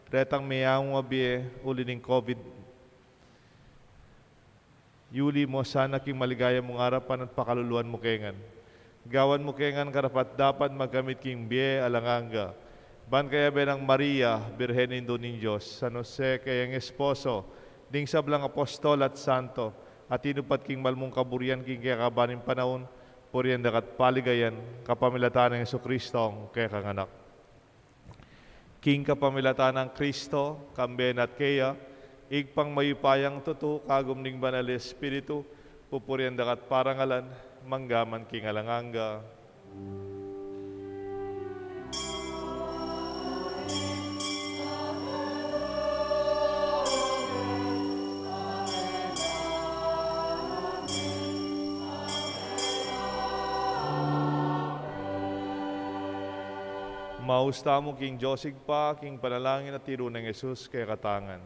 retang mayang mga biye uli ng COVID. Yuli mo sana king maligaya mong harapan at pakaluluan mo kengan. Gawan mo kengan karapat dapat magamit king biye alanganga. Ban kaya benang Maria, Birhen indo ng Diyos, San Jose kayang esposo, ding sablang apostol at santo, at inupat king malmong kaburian king kaya kabaning panahon, puriyan dakat paligayan, kapamilatan ng Jesucristo ang kaya kanganak. King kapamilatan ng Kristo, kamben at kaya, igpang mayupayang tuto, kagum ning banal Espiritu, pupurian dakat parangalan, manggaman king alanganga. Mausta mo king Josig pa, king panalangin at tiro ng Jesus kay katangan.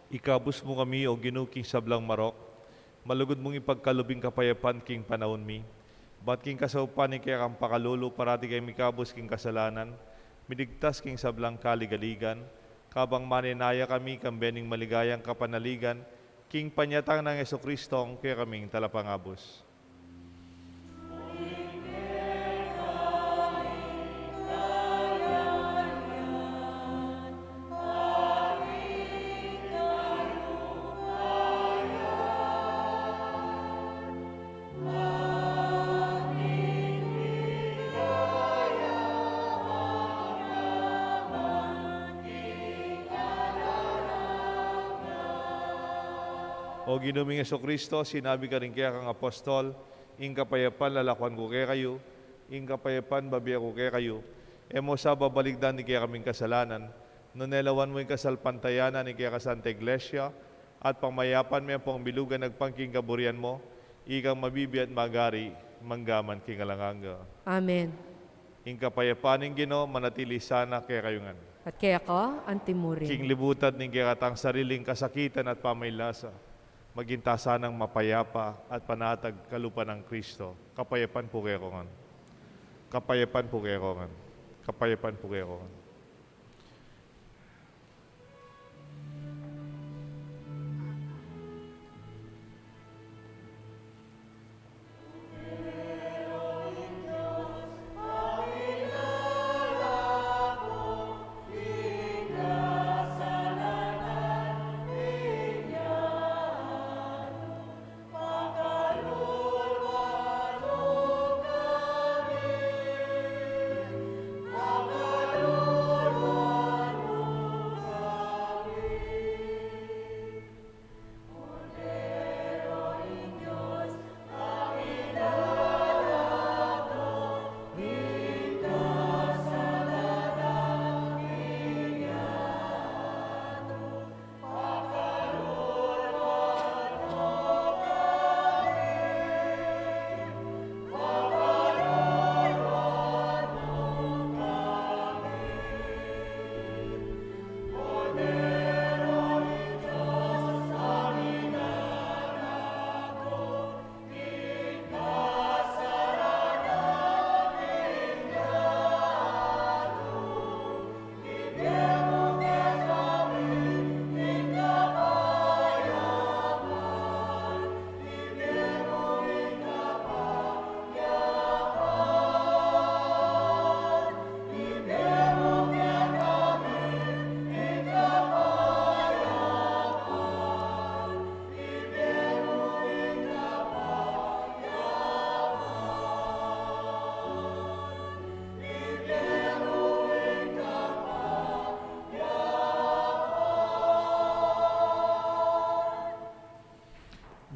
Ikabus mo kami o ginuking sablang marok, malugod mong ipagkalubing kapayapan king panahon mi. Bat king kasaupan ni kaya kang pakalulu parati kay mikabus king kasalanan, midigtas king sablang kaligaligan, kabang maninaya kami kambening maligayang kapanaligan, king panyatang ng Kristo kaya kaming talapangabos. O ginuming Kristo, sinabi ka rin kaya kang apostol, ing kapayapan lalakwan ko kaya kayo, ing kapayapan babiya ko kaya kayo, emo sa babaligdan ni kaya kaming kasalanan, nunelawan mo yung kasalpantayanan ni kaya ka Santa Iglesia, at pangmayapan mo yung pangbilugan nagpangking kaburian mo, ikang mabibi at magari, manggaman king alanganga. Amen. Ing kapayapan ng Ginoo, manatili sana kaya kayungan. At kaya ka, antimurin. King libutan ng kaya katang sariling kasakitan at pamaylasa, maginta sanang mapayapa at panatag kalupa ng Kristo. Kapayapan po kayo kongan. Kapayapan po kayo kongan. Kapayapan po kayo kongan.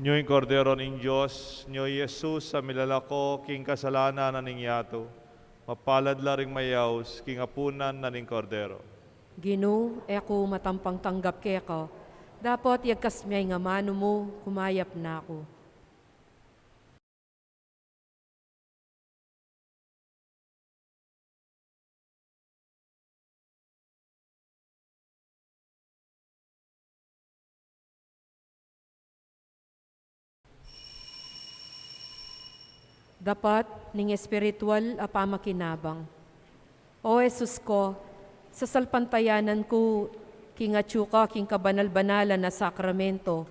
Nyo'y kordero ng Diyos, nyo'y Jesus sa milalako, king kasalanan na ningyato, mapalad laring mayaws, king apunan na ning kordero. Gino, eko matampang tanggap kaya ka. Dapat yagkasmay nga mano mo, kumayap na ako. Dapat ning espiritual apamakinabang. O Jesus ko, sa salpantayanan ko, king atsuka, king kabanal-banalan na sakramento,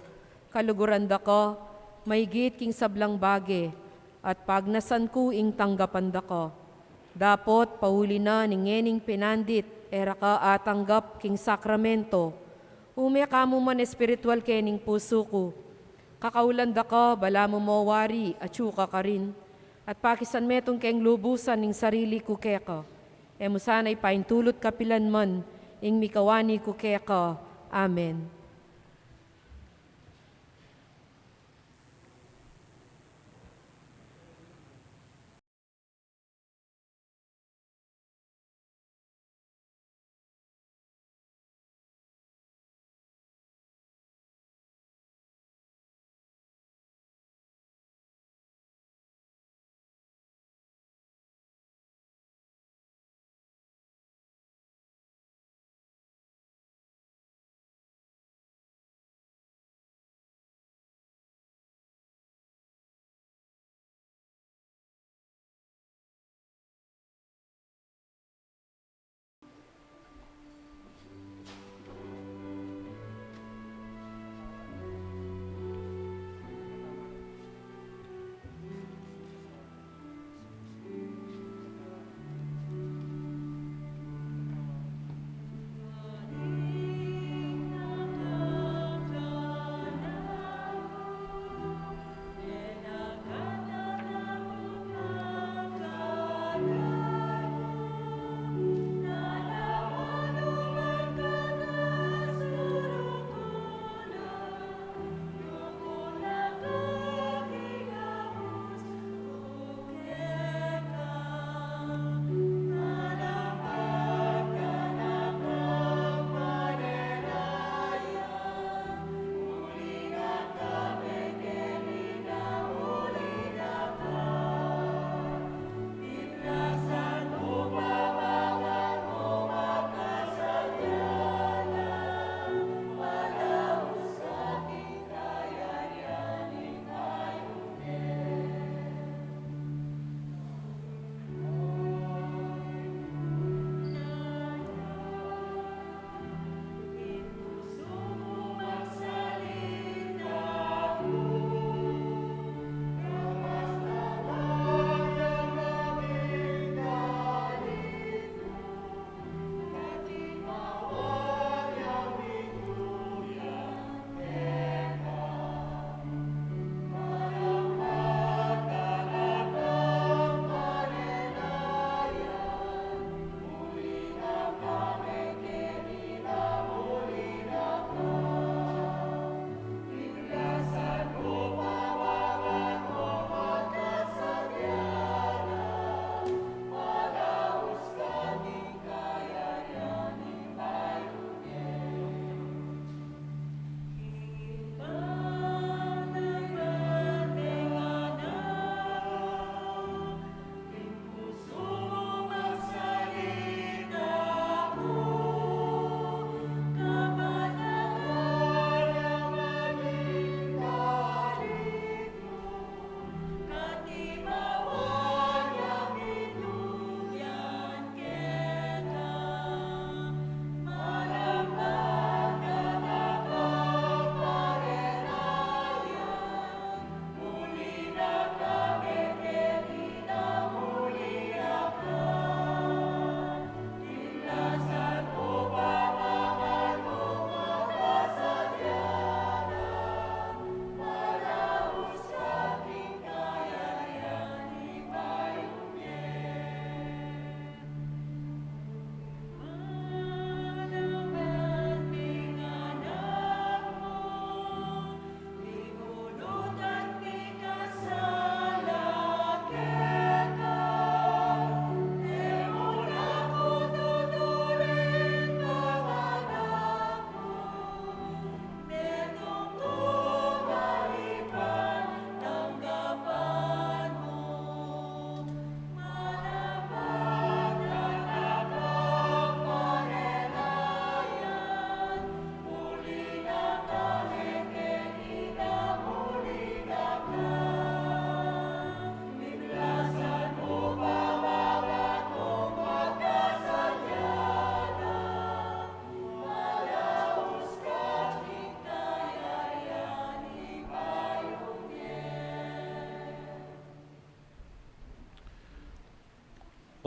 kaluguranda ko, maigit king sablang bage, at pagnasan ko ing tanggapan da ko. Dapot pauli na ning ngening pinandit, era ka atanggap king sakramento. Umya ka mo man espiritual kening puso ko. Kakaulan da ko, bala mo mawari, atsuka ka rin. At pakisan metong keng lubusan ning sarili ko keka. E mo sana'y paintulot kapilan man, ing mikawani ko keka. Amen.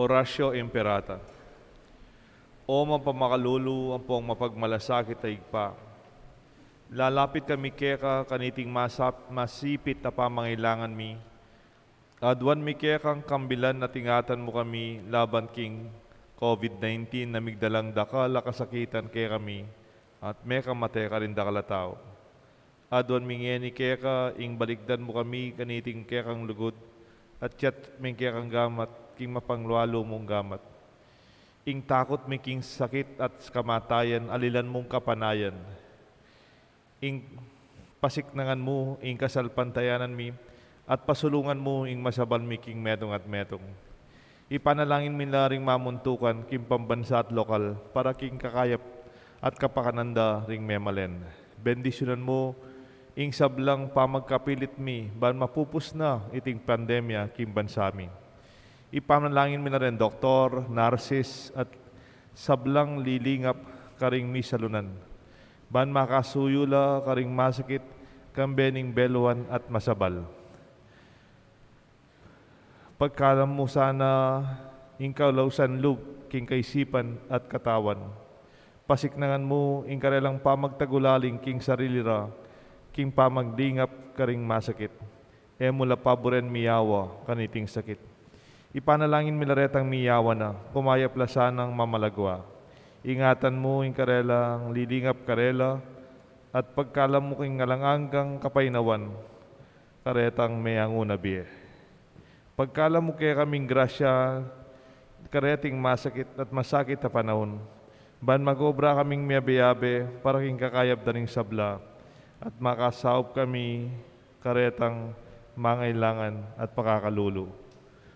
Oratio Imperata. O mapamakalulu ang pong mapagmalasakit ay pa. Lalapit kami keka kaniting masipit na pamangailangan mi. Adwan mi kekang kambilan na tingatan mo kami laban king COVID-19 na migdalang dakala kasakitan kaya kami at meka mate ka rin dakala tao. Adwan mi ngeni keka ing balikdan mo kami kaniting kekang lugod at yat ming kekang gamat king mapanglualo mong gamat. Ing takot mi king sakit at kamatayan alilan mong kapanayan. Ing pasiknangan mo ing kasalpantayanan mi at pasulungan mo ing masabal mi king metong at metong. Ipanalangin mi ring mamuntukan king pambansa at lokal para king kakayap at kapakananda ring memalen. Bendisyonan mo ing sablang pamagkapilit mi ban mapupus na iting pandemya king bansa mi. Ipanalangin mi na rin doktor, narsis at sablang lilingap karing mi salunan. Ban makasuyula karing masakit kambening beluan at masabal. Pagkalam mo sana ing kaulausan lug king kaisipan at katawan. Pasiknangan mo ing karelang pamagtagulaling king sarili ra, king pamagdingap karing masakit. Mula paboren miyawa kaniting sakit. Ipanalangin milaretang miyawa na, kumayap lasanang mamalagwa. Ingatan mo ing karelang lilingap karela at pagkalam mo king ngalanganggang kapainawan, karetang mayanguna biye. Pagkalam mo kaya kaming grasya, kareting masakit at masakit na panahon, ban magobra kaming miyabe-yabe para king kakayap daning sabla at makasaop kami karetang mangailangan at pakakalulu.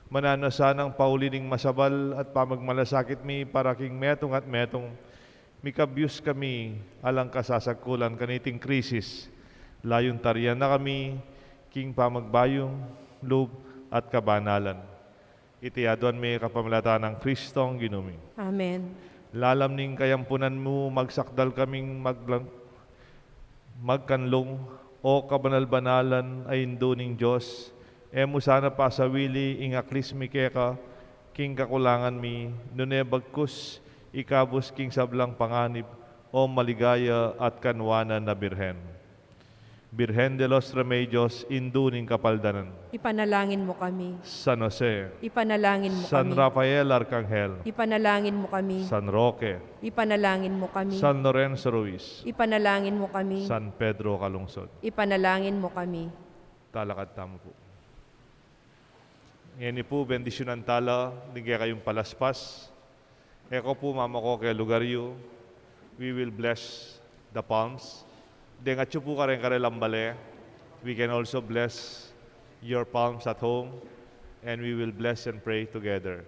Manano sanang paulining masabal at pamagmalasakit mi para king metong at metong mikabyus kami alang kasasagkulan kaniting krisis. Layon tarian na kami king pamagbayong loob at kabanalan. Itiaduan mi kapamilatan ng Kristong ginumi. Amen. Lalam ning kayampunan mo magsakdal kaming magkanlong o kabanal-banalan ay indo ning Diyos. Emo sana pasawili ing aklis mi keka king kakulangan mi nune bagkus ikabus king sablang panganib o maligaya at kanwanan na birhen. Birhen de los Remedios, indo ning kapaldanan. Ipanalangin mo kami. San Jose, Ipanalangin mo San kami. Rafael Arcangel, Ipanalangin mo kami. San Roque, Ipanalangin mo kami. San Lorenzo Ruiz, Ipanalangin mo kami. San Pedro Calungsod. Ipanalangin mo kami. Talakad tamo po. Ngayon po, bendisyonan tala, digay kayong palaspas. Eko po, mama ko kay lugaryo. We will bless the palms. Dengatyo po ka rin karelambale. We can also bless your palms at home. And we will bless and pray together.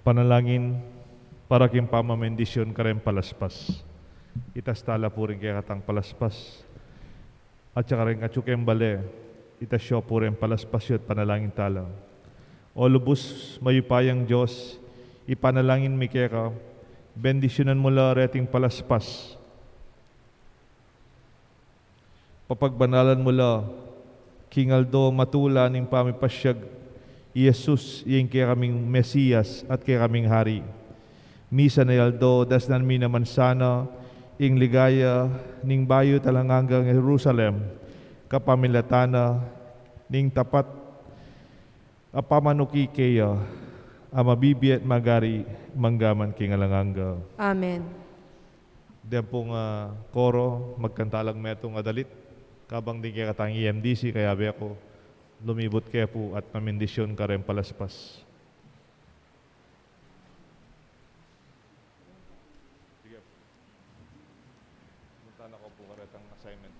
Panalangin para king pamamendisyon ka rin palaspas. Itas tala po rin kaya katang palaspas. At saka rin atsukem bale, itas siya po rin palaspas yun panalangin tala. O lubos mayupayang Diyos, ipanalangin mi kaya ka, bendisyonan mo la reting palaspas. Papagbanalan mo la, kingaldo matula ning pamipasyag, Jesus, iyang kaya kaming Mesiyas at kaya kaming Hari. Misa na yaldo, dasnan mi naman sana, ing ligaya, ning bayo talang hanggang Jerusalem, kapamilatana, ning tapat, apamanuki kaya, amabibi at magari, manggaman king alanganga. Amen. Diyan pong koro, magkantalang metong adalit, kabang din kaya katang EMDC, kaya be ako, lumibot kaya po at mamindisyon ka rin palaspas. Sige. Punta na ko po karetang assignment.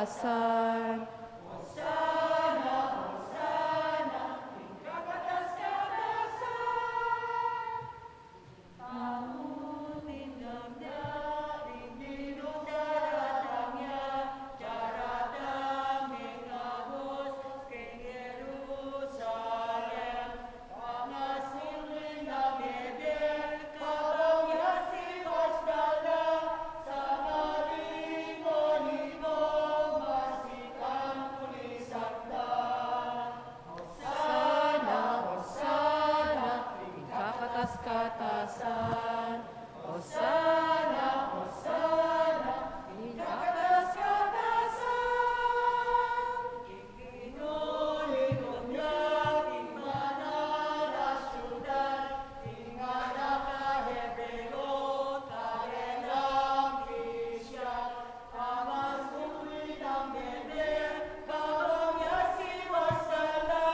kakataskasan. Kakataskatasan. Hosana, Hosana, in kakataskatasan. Ikinulingkod niya, king banal na syudad, king anak na Hebreo, karelang Krisyan, kamasukli ng bebe, kabangya si Wasala,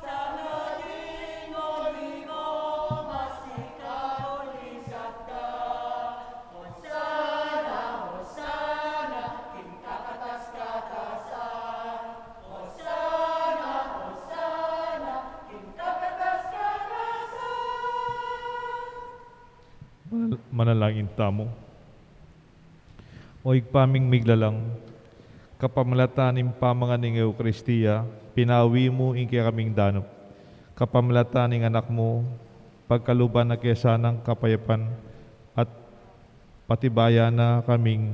sa naging olivo, masikaw ni Sakda. Hosana, Hosana, king kakataskatasan. Hosana, Hosana, king kakataskatasan. Manalangin tamo. O igpaming miglalang, kapamalataning pamanganing Eukaristiya, pinawi mo inki kaming danop. Kapamalataning anak mo, pagkaluban na kesanang kapayapan at patibaya na kaming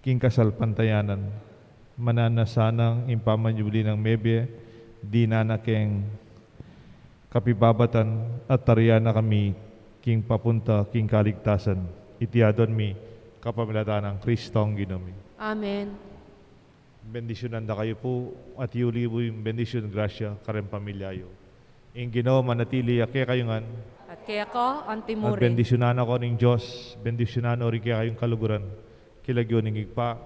king kasal pantayanan. Mananasanang impamanyuli ng mebe, di na keng kapibabatan at tariya na kami king papunta king kaligtasan. Itiadon mi kapamilatan ng Kristong Ginoo. Amen. Bendisyonan da kayo po at yuli po yung bendisyon grasya kareng pamilyayo. Ing Ginoo manatili ake kayungan At kaya ko, at antimuri. bendisyonan ako ning Diyos, bendisyonan o rin kaya kayong kaluguran. Kilagyo ning igpa,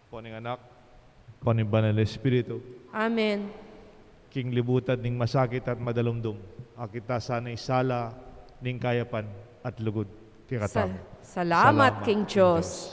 po ning anak, po ning banal na Espiritu, Amen. king libutan ning masakit at madalumdum. Akita sana isala ning kayapan at lugod. Kaya katamo. Salamat, King Diyos.